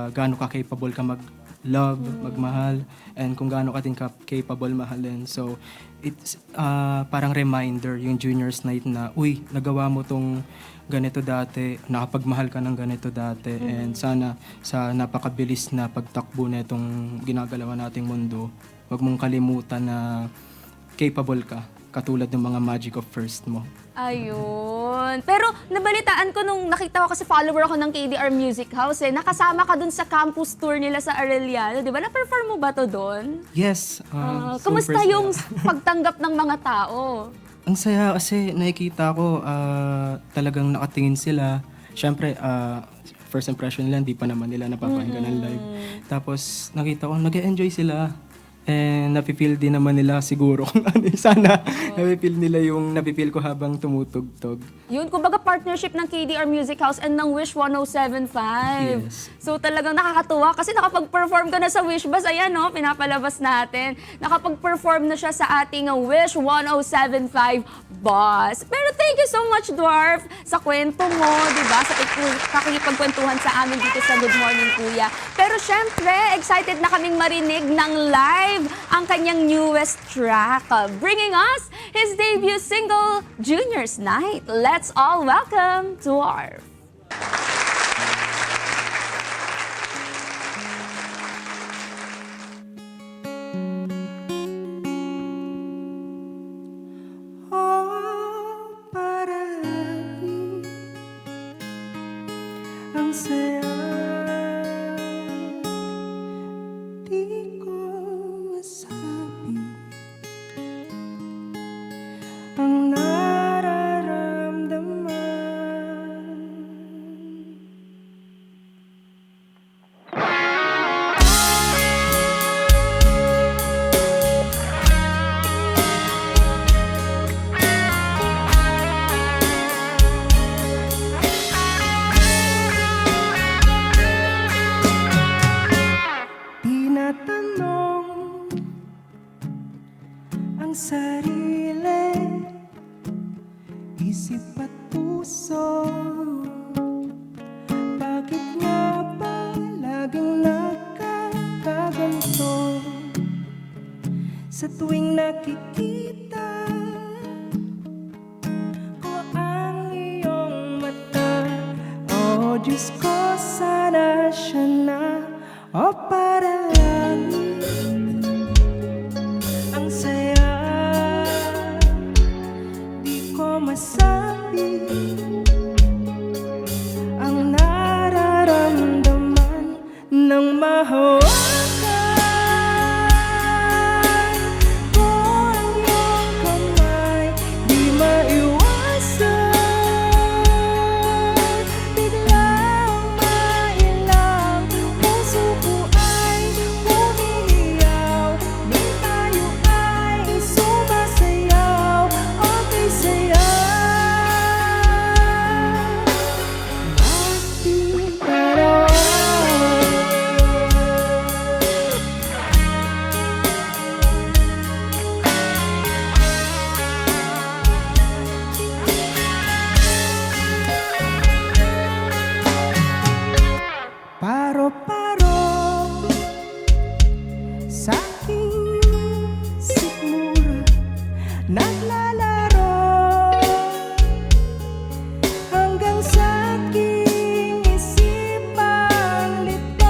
gaano ka capable ka mag-love, magmahal, and kung gaano ka din capable mahalin. So, it's parang reminder yung Junior's Night na, uy, nagawa mo tong ganito dati, nakapagmahal ka ng ganito dati, and sana sa napakabilis na pagtakbo na itong ginagalawan nating mundo, wag mong kalimutan na capable ka, katulad ng mga magic of first mo. Ayun. Pero nabalitaan ko nung nakita ko kasi follower ako ng KDR Music House nakasama ka dun sa campus tour nila sa Arellano, di ba? Na-perform mo ba to doon? Yes. Kumusta super yung saya. pagtanggap ng mga tao? Ang saya kasi nakikita ko talagang nakatingin sila. Siyempre, first impression nila, hindi pa naman nila napapakinggan ng live. Tapos nakita ko, nag-enjoy sila. And napipil din naman nila siguro kung ano. Sana napipil ko habang tumutugtog. Yun, kumbaga partnership ng KDR Music House and ng Wish 1075. Yes. So talagang nakakatuwa kasi nakapag-perform ka na sa Wish Bus. Ayan, no, pinapalabas natin. Nakapag-perform na siya sa ating Wish 1075 Bus. Pero thank you so much, Dwarf, sa kwento mo, di ba? Sa kakikipagkwentuhan sa amin dito sa Good Morning Kuya. Pero syempre, excited na kaming marinig ng live ang kanyang newest track, bringing us his debut single, Junior's Night. Let's all welcome Dwarf. Oh, para ang saya, di ko masabi ang nararamdaman. Tinatanong ang sarili, isip at puso, bakit nga ba laging nagkakaganto sa tuwing nakikita ko ang iyong mata? Oh Diyos ko, sana siya na o para lang ang saya, di ko masabi ang nararamdaman ng mahawakan ko ang iyong kamay, di maiwasan, biglang mailang puso ko ay humihiyaw, di tayo ay sumasayaw, okay saya. Ating parawan, paro-paro sa aking sikmura, naglalaro hanggang sa aking isipang litha.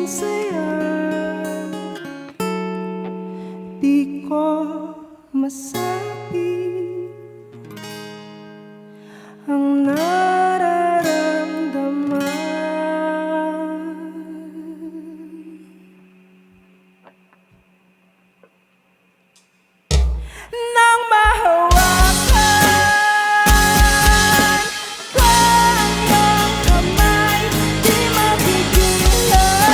ang saya, di ko masabi ang nararamdaman. Nang mahawakan ko ang iyong kamay, di mapigilan,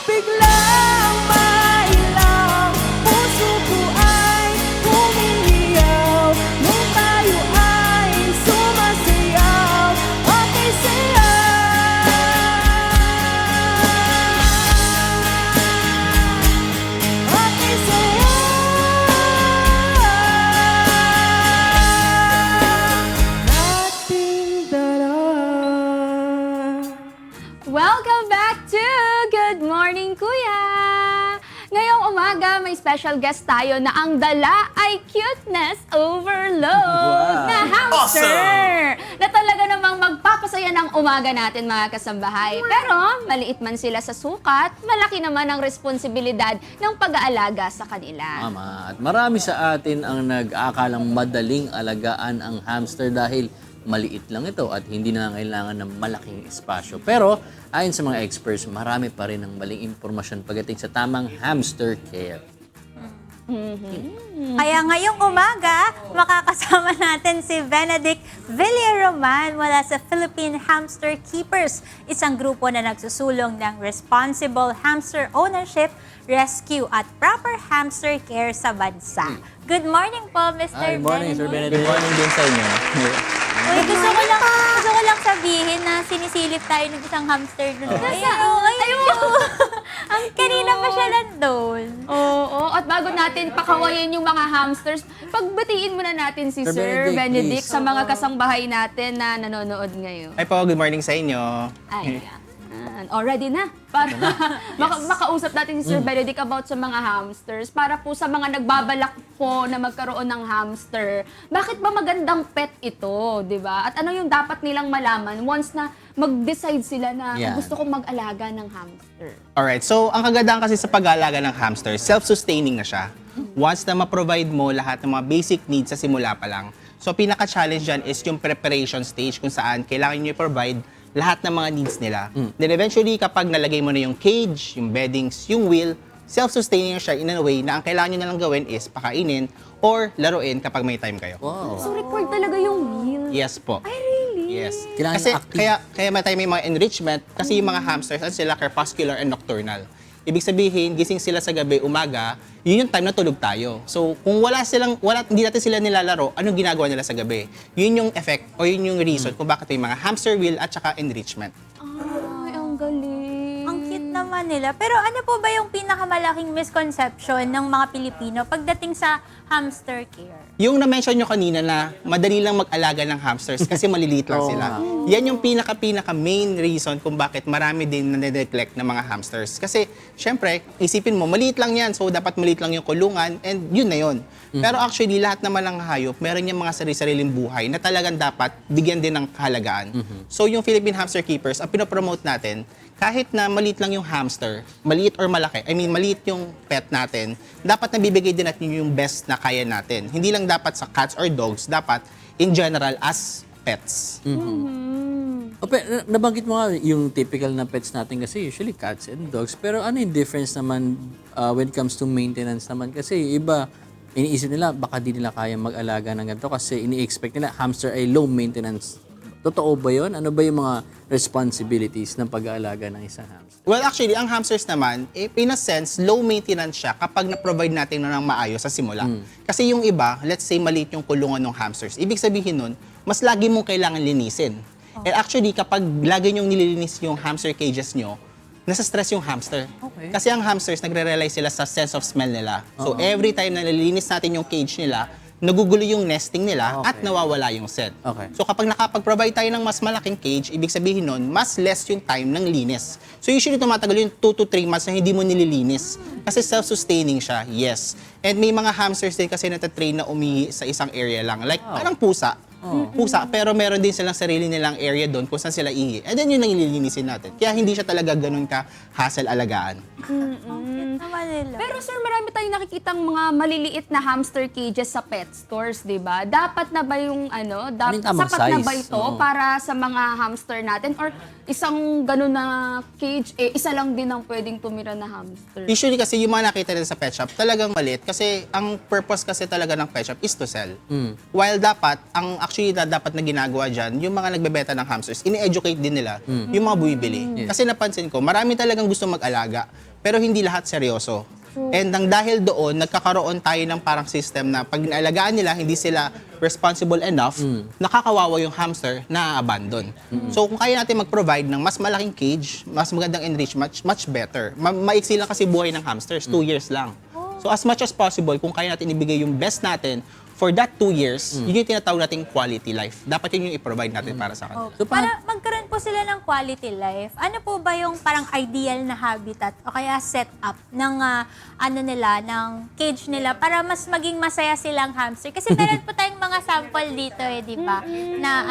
biglang mailang, puso ko ay humihiyaw, nung tayo ay sumasayaw, okay sayaw. Okay sayaw. Dating dala. Welcome back to Good Morning Kuya! Ngayong umaga, may special guest tayo na ang dala ay cuteness overload na hamster! Na talaga namang magpapasaya ng umaga natin mga kasambahay. Pero maliit man sila sa sukat, malaki naman ang responsibilidad ng pag-aalaga sa kanila. Tama. At marami sa atin ang nag-aakalang madaling alagaan ang hamster dahil maliit lang ito at hindi na kailangan ng malaking espasyo. Pero ayon sa mga experts, marami pa rin ang maling impormasyon pagdating sa tamang hamster care. Kaya ngayong umaga, makakasama natin si Benedict Villaroman mula sa Philippine Hamster Keepers, isang grupo na nagsusulong ng responsible hamster ownership, rescue at proper hamster care sa bansa. Good morning po, Mr. Good morning, Sir Benedict. Benedict. Good morning din sa inyo. Uy, gusto ko lang sabihin na sinisilip tayo ng isang hamster doon. Kanina pa siya nandun. Oo, at bago natin pakawayan yung mga hamsters, pagbatiin muna natin si Sir Sir Benedict, Benedict please. sa mga kasangbahay natin na nanonood ngayon. Hi po, good morning sa inyo. Ay, already na. Para makausap natin si Sir Benedict about sa mga hamsters. Para po sa mga nagbabalak po na magkaroon ng hamster, bakit ba magandang pet ito, di ba? At ano yung dapat nilang malaman once na mag-decide sila na Yeah. gusto kong mag-alaga ng hamster? Alright, so ang kagandahan kasi sa pag-aalaga ng hamster, self-sustaining na siya. Once na ma-provide mo lahat ng mga basic needs sa simula pa lang. So pinaka-challenge dyan is yung preparation stage kung saan kailangan nyo i-provide lahat ng mga needs nila. Then eventually, kapag nalagay mo na yung cage, yung beddings, yung wheel, self-sustaining siya in a way na ang kailangan nyo na lang gawin is pakainin or laruin kapag may time kayo. Wow. So required talaga yung wheel? Yes po. Ay, really? Yes. Kailangan Kasi active. kaya may time may mga enrichment kasi yung mga hamsters ano sila crepuscular and nocturnal. Ibig sabihin, gising sila sa gabi, umaga, yun yung time na tulog tayo. So, kung hindi natin sila nilalaro, anong ginagawa nila sa gabi? Yun yung effect o yun yung reason kung bakit may mga hamster wheel at saka enrichment. Ay, ang galing. Ang cute naman nila. Pero ano po ba yung pinakamalaking misconception ng mga Pilipino pagdating sa hamster care? Yung na-mention nyo kanina na madali lang mag-alaga ng hamsters kasi maliliit lang sila. Yan yung pinaka main reason kung bakit marami din na neglect ng mga hamsters. Kasi, syempre, isipin mo, maliit lang yan, so dapat maliit lang yung kulungan, and yun na yun. Pero actually, lahat naman ng hayop, meron yung mga sarili-sariling buhay na talagang dapat bigyan din ng kahalagaan. So, yung Philippine Hamster Keepers, ang pinopromote natin, kahit na maliit lang yung hamster, maliit or malaki, maliit yung pet natin, dapat nabibigay din natin yung best na kaya natin. Hindi lang dapat sa cats or dogs, dapat in general as pets. Nabanggit mo nga yung typical na pets natin kasi usually cats and dogs. Pero ano yung difference naman when it comes to maintenance naman? Kasi iba, iniisip nila baka di nila kaya mag-alaga ng ganito kasi ini-expect nila hamster ay low maintenance. Totoo ba yun? Ano ba yung mga responsibilities ng pag-aalaga ng isang hamster? Well, actually, ang hamsters naman, in a sense, low maintenance siya kapag na-provide natin na ng maayos sa simula. Kasi yung iba, let's say maliit yung kulungan ng hamsters, ibig sabihin nun, mas lagi mong kailangan linisin. And actually, kapag lagi nyong nililinis yung hamster cages nyo, nasa stress yung hamster. Okay. Kasi ang hamsters, nagre-rely sila sa sense of smell nila. So, every time na nililinis natin yung cage nila, nagugulo yung nesting nila at nawawala yung scent. Okay. So kapag nakapag-provide tayo ng mas malaking cage, ibig sabihin nun, mas less yung time ng linis. So usually tumatagal yung 2 to 3 months na hindi mo nililinis. Kasi self-sustaining siya, yes. And may mga hamsters din kasi natatrain na umihi sa isang area lang. Like parang pusa. pusa, pero meron din silang sarili nilang area doon kung saan sila ihi. And then yun ang ililinisin natin. Kaya hindi siya talaga ganun ka hassle alagaan. Naman nila. Pero sir, marami tayong nakikitang mga maliliit na hamster cages sa pet stores, di ba? Dapat na ba yung Ano yung tamang sapat na ba size? ito Oo. para sa mga hamster natin? Or isang ganun na cage, isa lang din ang pwedeng tumira na hamster? Usually kasi yung mga nakita rin sa pet shop, talagang maliit kasi ang purpose kasi talaga ng pet shop is to sell. While dapat, ang actually dapat na ginagawa dyan, yung mga nagbebenta ng hamsters, ini-educate din nila yung mga bumibili. Kasi napansin ko, marami talagang gusto mag-alaga, pero hindi lahat seryoso. And nang dahil doon, nagkakaroon tayo ng parang system na pag inaalagaan nila, hindi sila responsible enough, nakakawawa yung hamster na abandon. So kung kaya natin mag-provide ng mas malaking cage, mas magandang enrich, much better. Maiksi lang kasi buhay ng hamsters, 2 years lang. So as much as possible, kung kaya natin ibigay yung best natin, for that 2 years, yun yung tinatawag nating quality life. Dapat yun yung i-provide natin para sa kanila. Okay. Para magkaroon po sila ng quality life, ano po ba yung parang ideal na habitat o kaya setup ng ng cage nila para mas maging masaya silang hamster? Kasi meron po tayong mga sample dito di ba? Na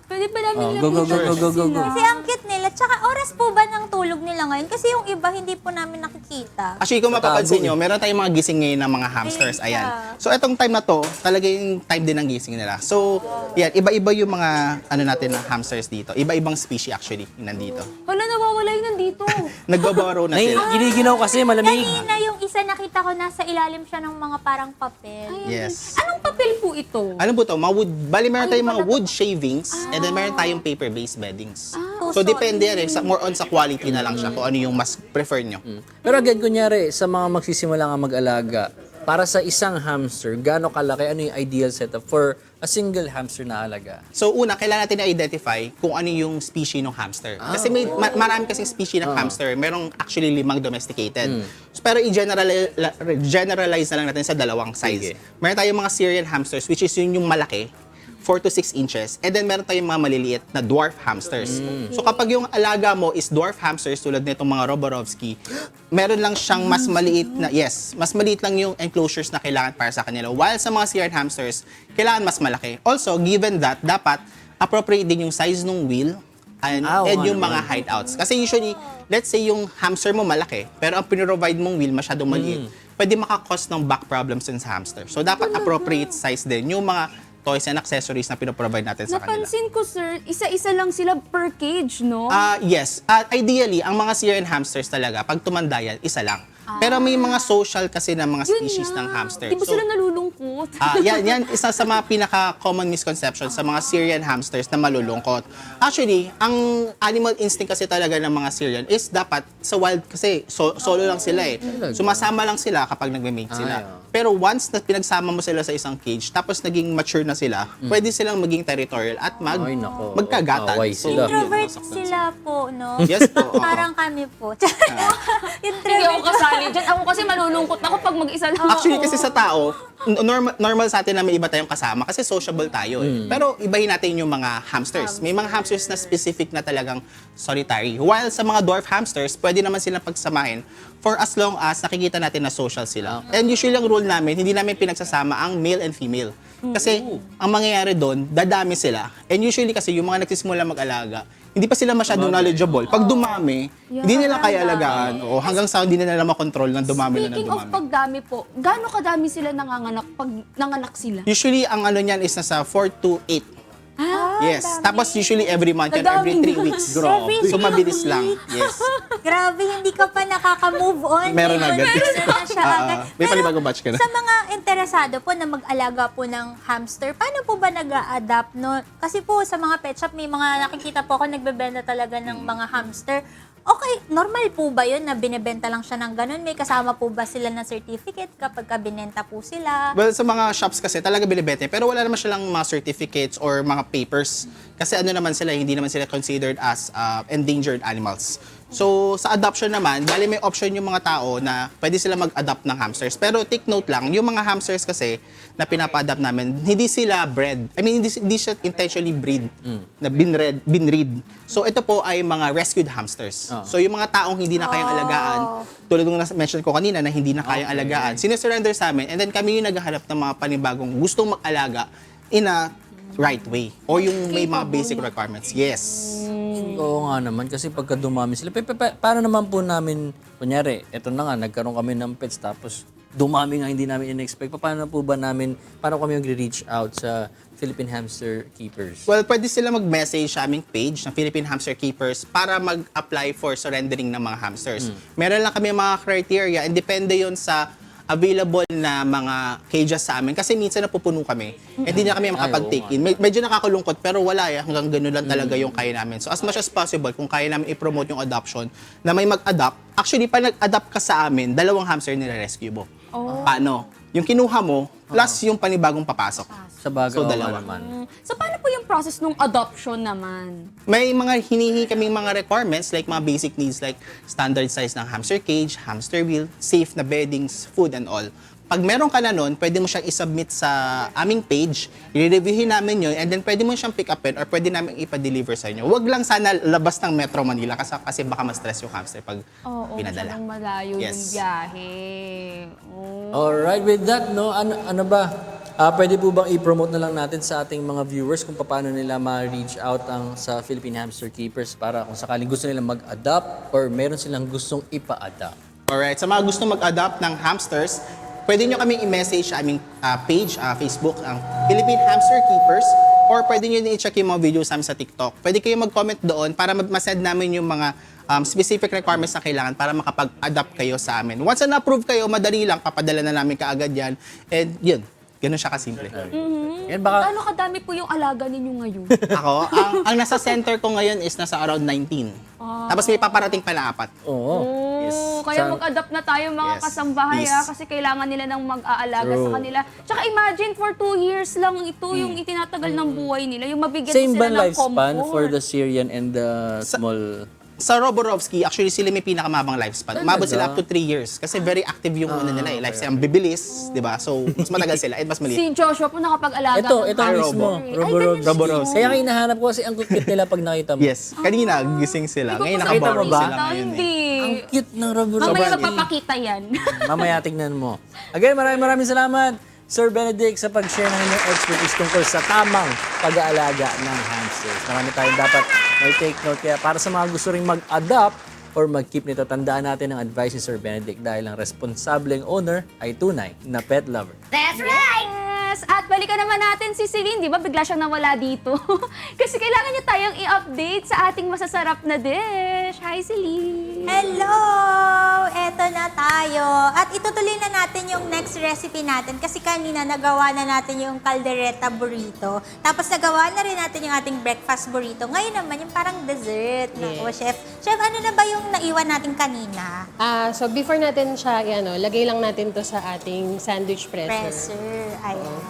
Pwede ba namin Go, go, go, go, go, go, go. kasi ang cute nila. Tsaka oras po ba ng tulog nila ngayon? Kasi yung iba hindi po namin nakikita. Actually, kung mapapansin nyo, meron tayong mga gising ngayon ng mga hamsters. Ayan. So, etong time na to, talaga yung time din ng gising nila. So, yan, iba-iba yung mga, natin na hamsters dito. Iba-ibang species actually, yung nandito. Hala, nawawala yun nandito. Nagbabaro na Nay, sila. giniginaw kasi malamig. Kanina yung isa nakita ko nasa ilalim siya ng mga parang papel. Yes. Anong papel po ito? Ano po to? Mga wood, bali meron tayong mga wood shavings and then meron tayong paper-based beddings. So, depende yan eh. More on sa quality na lang siya kung ano yung mas prefer nyo. Pero again, kunyari, sa mga magsisimula nga mag-alaga, para sa isang hamster, gaano kalaki, ano yung ideal setup for a single hamster na alaga? So una, kailangan natin na-identify kung ano yung species ng hamster. Kasi may marami kasing species ng hamster. Merong actually 5 domesticated. So, pero i-generalize na lang natin sa 2 size. Meron tayong mga Syrian hamsters, which is yun yung malaki, 4 to 6 inches. And then meron tayong mga maliliit na dwarf hamsters. So kapag yung alaga mo is dwarf hamsters tulad nitong mga Roborovski, meron lang siyang mas maliit na, mas maliit lang yung enclosures na kailangan para sa kanila. While sa mga Syrian hamsters, kailangan mas malaki. Also, given that, dapat appropriate din yung size ng wheel and yung mga hideouts. Kasi usually, let's say yung hamster mo malaki, pero ang pinrovide mong wheel masyadong maliit, pwede makakos ng back problems dun sa hamster. So dapat appropriate size din yung mga toys and accessories na pinoprovide natin sa kanila. Napansin ko, sir, isa-isa lang sila per cage, no? Yes. Ideally, ang mga Syrian hamsters talaga, pag tumanda yan, isa lang. Pero may mga social kasi na mga species ng hamster. Di ba sila nalulungkot? Yan isa sa mga pinaka-common misconceptions sa mga Syrian hamsters na malulungkot. Actually, ang animal instinct kasi talaga ng mga Syrian is dapat sa wild kasi solo lang sila eh. Sumasama lang sila kapag nagme-mate sila. Pero once na pinagsama mo sila sa isang cage, tapos naging mature na sila, pwede silang maging territorial at Ay, nako. magkagatan. Away sila. Introvert sila po, no? Yes po. oo. Parang kami po. Hindi ako kasali dyan. Ako kasi malulungkot ako pag mag-isa lang Actually, ako. kasi sa tao, normal sa atin na may iba tayong kasama kasi sociable tayo eh. Pero ibahin natin yung mga hamsters. May mga hamsters na specific na talagang solitary. While sa mga dwarf hamsters, pwede naman silang pagsamahin for as long as nakikita natin na social sila. And usually ang rule namin, hindi namin pinagsasama ang male and female. Kasi ang mangyayari doon, dadami sila. And usually kasi yung mga nagsisimula mag-alaga, hindi pa sila masyadong knowledgeable. Pag dumami, hindi nila kaya alagaan. O hanggang sa hindi na nila makontrol ng dumami na ng Speaking of dumami. pagdami po, gaano kadami sila nanganganak pag nanganak sila? Usually, ang ano niyan is nasa 4 to 8. Yes. Tapos usually every month yan, every 3 weeks. Grabe. So mabilis lang. Yes. Grabe, hindi ka pa nakaka-move on. Meron agad. Meron na siya agad. May Pero panibagong batch ka na. Sa mga interesado po na mag-alaga po ng hamster, paano po ba nag-a-adapt? No? Kasi po sa mga pet shop, may mga nakikita po ako nagbebenta talaga ng mga hamster. Okay, normal po ba yun na binebenta lang siya ng ganun? May kasama po ba sila ng certificate kapag binenta po sila? Well, sa mga shops kasi talaga binibenta. Pero wala naman silang mga certificates or mga papers. Kasi ano naman sila, hindi naman sila considered as endangered animals. So, sa adoption naman, bali may option yung mga tao na pwede sila mag-adopt ng hamsters. Pero take note lang, yung mga hamsters kasi na pinapa-adopt namin, hindi sila bred. I mean, hindi siya intentionally breed, na binread. So, ito po ay mga rescued hamsters. So, yung mga taong hindi na kayang alagaan, tulad ng mention ko kanina na hindi na kayang alagaan, sinesurrender sa amin, and then kami yung naghahanap ng mga panibagong gustong mag-alaga in a right way. O yung may mga basic requirements. Yes. Oo nga naman, kasi pagka dumami sila, paano naman po namin, kunyari, eto na nga, nagkaroon kami ng pets, tapos dumami nga hindi namin in-expect. Paano po ba namin, paano kami mag-reach out sa Philippine Hamster Keepers? Well, pwede sila mag-message sa aming page ng Philippine Hamster Keepers para mag-apply for surrendering ng mga hamsters. Meron lang kami mga criteria and depende yon sa available na mga cages sa amin. Kasi minsan napupuno kami. Hindi na kami makapag-take in. Medyo nakakalungkot pero wala eh. Hanggang ganun lang talaga yung kaya namin. So as much as possible, kung kaya namin i-promote yung adoption na may mag-adopt, actually, pag nag-adopt ka sa amin, 2 hamster nire-rescue mo. Paano? Yung kinuha mo, plus yung panibagong papasok. Sa bagay, So, oo nga dalawa. naman. So, paano po yung process ng adoption naman? May mga hinihingi kaming mga requirements like mga basic needs like standard size ng hamster cage, hamster wheel, safe na beddings, food and all. Pag meron ka na nun, pwede mo siyang isubmit sa aming page, i-reviewin namin yun, and then pwede mo siyang pick upin or pwede namin ipa-deliver sa inyo. Huwag lang sana labas ng Metro Manila kasi baka ma-stress yung hamster pag pinadala. Masyadong malayo yung Yes. biyahe. Oh. Alright, with that, no, ano ba? Pwede po bang i-promote na lang natin sa ating mga viewers kung paano nila ma-reach out sa Philippine Hamster Keepers para kung sakaling gusto nila mag-adopt or meron silang gustong ipa-adopt? Alright, sa mga gusto mag-adopt ng hamsters, pwede nyo kaming i-message sa aming page, Facebook, ang Philippine Hamster Keepers, or pwede nyo din i-check yung mga videos namin sa TikTok. Pwede kayo mag-comment doon para ma-send namin yung mga specific requirements na kailangan para makapag-adopt kayo sa amin. Once na approve kayo, madali lang, papadala na namin kaagad yan. And yun, ganun siya kasimple. Yan baka, Gaano kadami po yung alaga ninyo ngayon? Ako, ang nasa center ko ngayon is nasa around 19. Tapos may paparating pa na 4. oo. Kaya mag-adapt na tayo mga Yes. kasambahay Please. kasi kailangan nila ng mag-aalaga True. sa kanila. Tsaka imagine for 2 years lang ito yung itinatagal ng buhay nila. Yung mabigyan Same sila ba ng lifespan comfort. for the Syrian and the small... Sa Roborovsky, actually sila may pinakamabang lifespan. Umabot sila up to 3 years. Kasi very active yung ano nila eh. Lifestyle, ang bibilis, di ba? So, mas matagal sila at mas maliit. Si Joshua po nakapag-alaga Ito ng mismo. hamster. Roborovsky. Kaya hinahanap ko kasi ang cute nila pag nakita mo. Yes. Kanina, gising sila. Ngayon, Nakita mo nakaborrow ba? sila ngayon eh. Hindi. Ang cute ng Roborovsky. Mamaya magpapakita yan. Mamaya tignan mo. Again, maraming salamat, Sir Benedict, sa pag-share ng inyong expertise tungkol sa tamang pag-aalaga ng hamsters. Marami tayong dapat may take note. Kaya para sa mga gusto ring mag-adopt or mag-keep nito, tandaan natin ang advice ni Sir Benedict dahil ang responsableng owner ay tunay na pet lover. That's right! Yes! At balikan naman natin si Celine. Di ba bigla siyang nawala dito? Kasi kailangan niya tayong i-update sa ating masasarap na dish. Hi, Celine! Hello! Eto na tayo. At itutuloy na natin yung next recipe natin kasi kanina nagawa na natin yung caldereta burrito. Tapos nagawa na rin natin yung ating breakfast burrito. Ngayon naman yung parang dessert. Naku, Chef. Chef, ano na ba yung naiwan natin kanina? So before natin siya, lagay lang natin to sa ating sandwich presser. Presser. Ayan.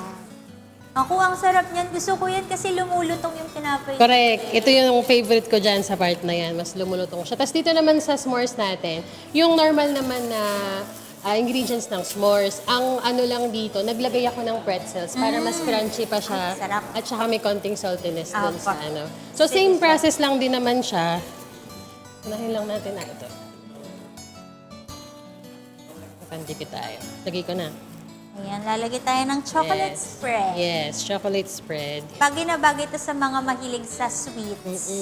Ako, ang sarap niyan. Gusto ko yan kasi lumulutong yung tinapay. Correct. Ito yung favorite ko dyan sa part na yan. Mas lumulutong siya. Tapos dito naman sa s'mores natin, yung normal naman na ingredients ng s'mores, ang ano lang dito, naglagay ako ng pretzels para mas crunchy pa siya. Sarap. At saka may konting saltiness dun sa Apa. ano. So same process lang din naman siya. Unahin lang natin na ito. Pandipit tayo. Lagay ko na. Ayan, lalagay tayo ng chocolate spread. Yes, chocolate spread. Bagay na bagay ito sa mga mahilig sa sweets.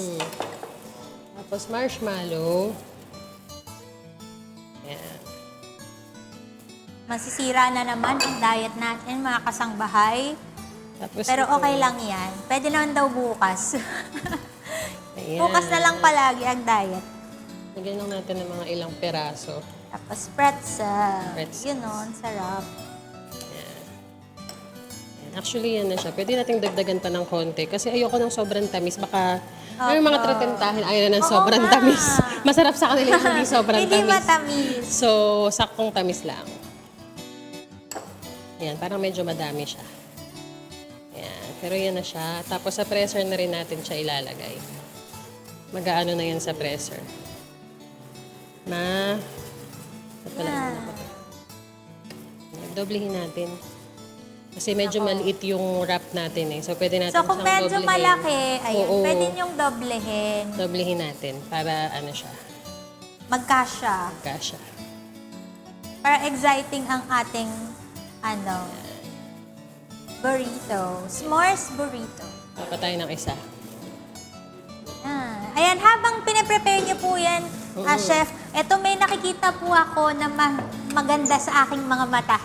Tapos marshmallow. Yan. Masisira na naman ang diet natin, mga kasangbahay. Tapos Pero ito. okay lang yan. Pwede naman daw bukas. Ayan. Bukas na lang palagi ang diet. Lagyan lang natin ng mga ilang peraso. Tapos pretzel. Pretzels. Yun o, ang sarap. Actually, yan na siya. Pwede nating dagdagan pa ng konti. Kasi ayoko ng sobrang tamis. Baka may mga tratentahin ayaw na ng sobrang nga. tamis. Masarap sa kanila yung hindi sobrang Hindi tamis. matamis. So, saktong tamis lang. Yan, parang medyo madami siya. Yan, pero yan na siya. Tapos sa presser na rin natin siya ilalagay. Mag-aano na yan sa presser. Doblehin natin. Kasi medyo maliit yung wrap natin eh. So, pwede natin So, kung siyang medyo doblehin. malaki, ayun, Oo. pwede niyong doblehin. Doblehin natin para ano siya, Magkasya. kasha. Para exciting ang ating, ano, burrito. S'mores burrito. Dapat tayo ng isa. Ayan, habang pinaprepare niyo po yan, Chef, eto may nakikita po ako na maganda sa aking mga mata.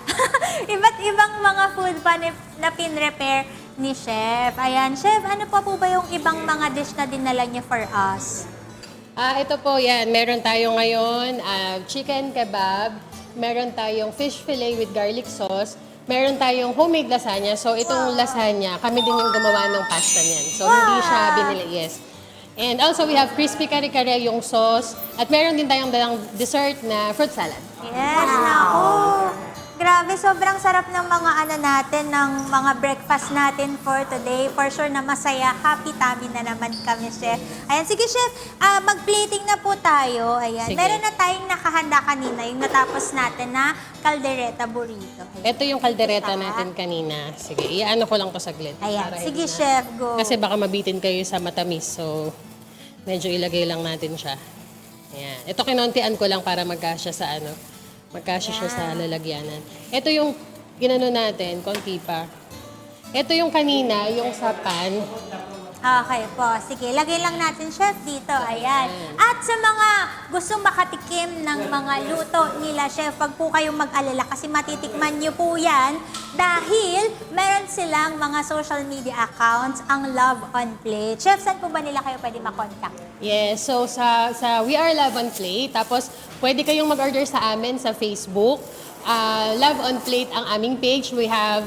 Iba't ibang mga food pa na pinrepare ni Chef. Ayan, Chef, ano pa po ba yung ibang mga dish na dinala niyo for us? Ito po yan, meron tayo ngayon chicken kebab, meron tayong fish fillet with garlic sauce, meron tayong homemade lasagna. So itong lasagna, kami din yung gumawa ng pasta niyan. So hindi siya binili, yes. And also we have crispy kare-kare yung sauce at meron din tayong dalang dessert na fruit salad. Yes, naku. Grabe, sobrang sarap ng mga natin, ng mga breakfast natin for today. For sure na masaya, happy tummy na naman kami, Chef. Ayan, sige, Chef, mag-plating na po tayo. Ayan, Sige. meron na tayong nakahanda kanina, yung natapos natin na caldereta burrito. Ayan. Ito yung kaldereta natin kanina. Sige, iano ko lang to saglit. Ayan, para sige, hindi na- Chef, go. Kasi baka mabitin kayo sa matamis. So, medyo ilagay lang natin siya. Ayan. Ito kinontian ko lang para magkasya sa magkasya siya sa lalagyanan. Ito yung ginano natin, konti pa. Ito yung kanina, yung sa pan. Okay po. Sige, lagay lang natin, Chef, dito. Ayan. At sa mga gustong makatikim ng mga luto nila, Chef, wag po kayong mag-alala kasi matitikman niyo po yan dahil meron silang mga social media accounts, ang Love on Plate. Chef, saan po ba nila kayo pwede makontak? Yes, so sa We Are Love on Plate. Tapos, pwede kayong mag-order sa amin sa Facebook. Love on Plate ang aming page.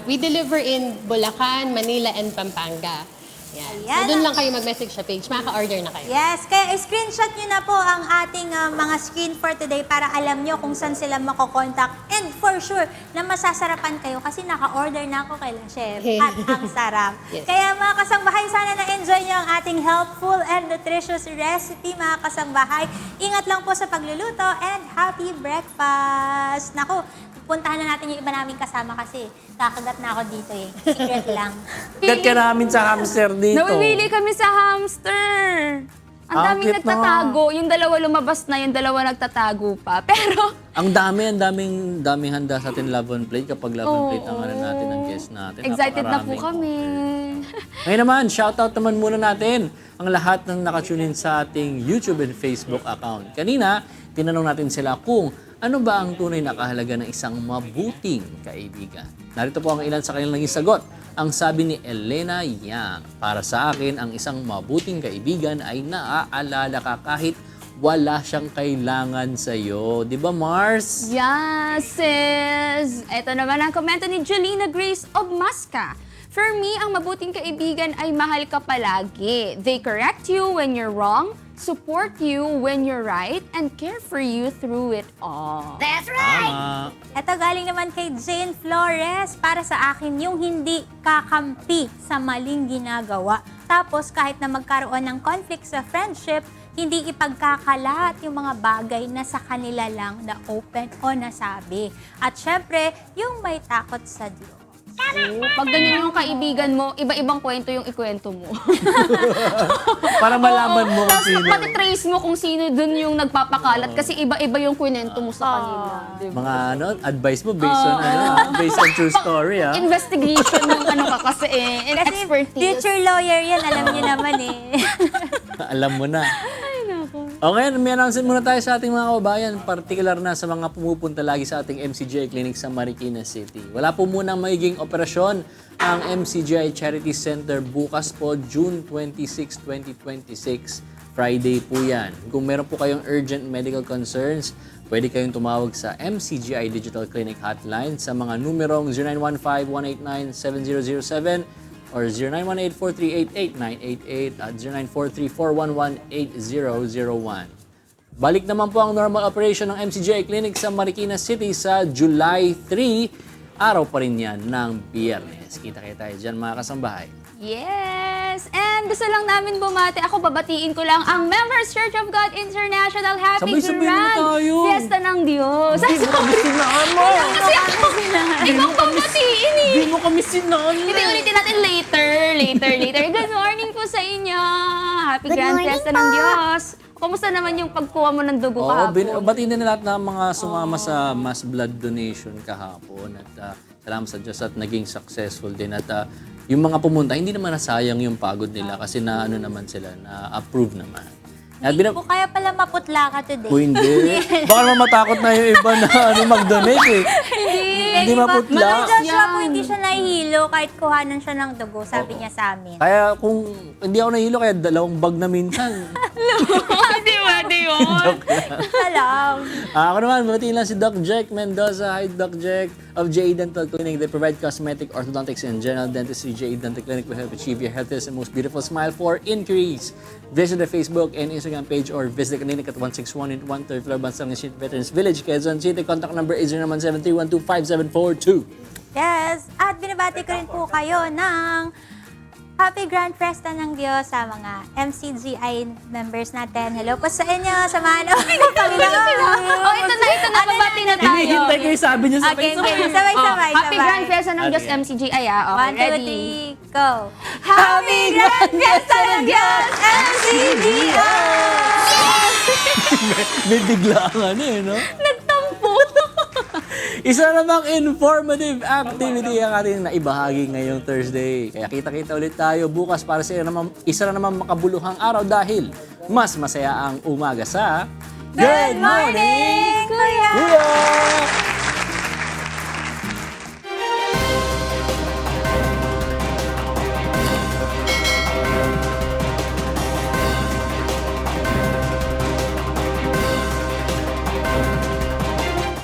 We deliver in Bulacan, Manila, and Pampanga. Yan. Ayan. So, doon lang kayo mag-message sa page. Makaka-order na kayo. Yes, kaya screenshot nyo na po ang ating mga screen for today para alam nyo kung saan sila makokontak. And for sure, na masasarapan kayo kasi naka-order na ako kay Chef. At ang sarap. Yes. Kaya mga kasangbahay, sana na-enjoy nyo ang ating healthful and nutritious recipe, mga kasangbahay. Ingat lang po sa pagluluto and happy breakfast! Naku, puntahan na natin yung iba naming kasama kasi kakagat na ako dito eh. Secret lang. Gat ka namin sa hamster dito. Nawili kami sa hamster. Ang Ah, daming cute nagtatago. Yung dalawa lumabas na, yung dalawa nagtatago pa. Pero, Ang daming handa sa atin Love on Plate kapag Love on Plate ang natin, ang guest natin. excited na po Napakaraming kami. Ngayon naman, shoutout naman muna natin ang lahat ng nakatune in sa ating YouTube and Facebook account. Kanina, tinanong natin sila kung ano ba ang tunay na kahalaga ng isang mabuting kaibigan. Narito po ang ilan sa kanilang naging sagot. Ang sabi ni Elena Yang, para sa akin, ang isang mabuting kaibigan ay naaalala ka kahit wala siyang kailangan sa'yo. Di ba, Mars? Yes, sis! Ito naman ang komento ni Julina Grace of Masca. For me, ang mabuting kaibigan ay mahal ka palagi. They correct you when you're wrong, support you when you're right, and care for you through it all. Tama. Ito galing naman kay Jane Flores. Para sa akin, yung hindi kakampi sa maling ginagawa. Tapos kahit na magkaroon ng conflict sa friendship, hindi ipagkakalat yung mga bagay na sa kanila lang na open o nasabi. At syempre, yung may takot sa Diyos. Pag ganyan yung kaibigan mo, iba-ibang kwento yung ikwento mo. Para malaman mo kung Tapos sino. matitrace mo kung sino dun yung nagpapakalat kasi iba-iba yung kwento mo sa kanila. Diba? Mga advice mo based on based on true story, ah. Investigation ng ka kasi and Kasi expertise. future lawyer yan, alam niyo naman eh. Alam mo na. O ngayon, may announcement muna tayo sa ating mga kababayan, particular na sa mga pumupunta lagi sa ating MCGI Clinic sa Marikina City. Wala po munang magiging operasyon ang MCGI Charity Center bukas po, June 26, 2026. Friday po yan. Kung meron po kayong urgent medical concerns, pwede kayong tumawag sa MCGI Digital Clinic Hotline sa mga numerong 0915-189-7007 or 0918-438-8988 at 0943-411-8001. Balik naman po ang normal operation ng MCGI Clinic sa Marikina City sa July 3. Araw pa rin yan ng Biyernes. Kita-kita tayo dyan mga kasambahay. Yes! And gusto lang namin bumati. Ako, babatiin ko lang ang Members Church of God International Happy Sabay-sabay na Grand tayo. Fiesta ng Diyos. Hindi mo kami sinaan mo! Kasi ako, ibang babatiin eh. Hindi mo kami sinaan! Hindi, ulitin natin later. Good morning po sa inyo. Happy Grand Fiesta ng Diyos. Kumusta naman yung pagkuha mo ng dugo Oo, kahapon? batiin din na lahat ng mga sumama sa mass blood donation kahapon. At salamat sa Diyos at naging successful din. At yung mga pumunta, hindi naman nasayang yung pagod nila kasi na ano naman sila, na-approve naman. At O kaya pala maputla ka today. hindi. Baka naman matakot na yung iba na mag-donate eh. Hindi maputla. Si Joshua po, hindi siya nahihilo kahit kuhanan siya ng dugo, sabi niya sa amin. Kaya kung hindi ako nahilo, kaya 2 bag na minsan. Di ba, di yun? Alam. Ako naman, batiin lang si Doc Jack Mendoza. Hi, Doc Jack of JE Dental Clinic. They provide cosmetic, orthodontics, and general dentistry. JE Dental Clinic will help achieve your healthiest and most beautiful smile for increase. Visit the Facebook and Instagram page or visit the clinic at 161 in 1 3rd floor, Bansang Street, Veterans Village, Quezon City. Contact number is 0917-312-5742. Yes. At binabati ko rin po kayo ng Happy Grand Fiesta ng Diyos sa mga MCGI members natin. Hello po sa inyo. Samahan ako ng Panginoon. Oh, ito na, babati na tayo. Hinihintay ko yung sabi niya sa Okay, sabay-sabay. Happy Grand Fiesta ng Diyos MCGI, Okay, 1, 2, ready? 3, go. Happy Grand Fiesta ng Diyos, MCGI! May biglaan ano eh, no? Nagtampo. Isa namang informative activity ang ating naibahagi ngayong Thursday. Kaya kita-kita ulit tayo bukas para sa isa na naman makabuluhang araw dahil mas masaya ang umaga sa Good morning!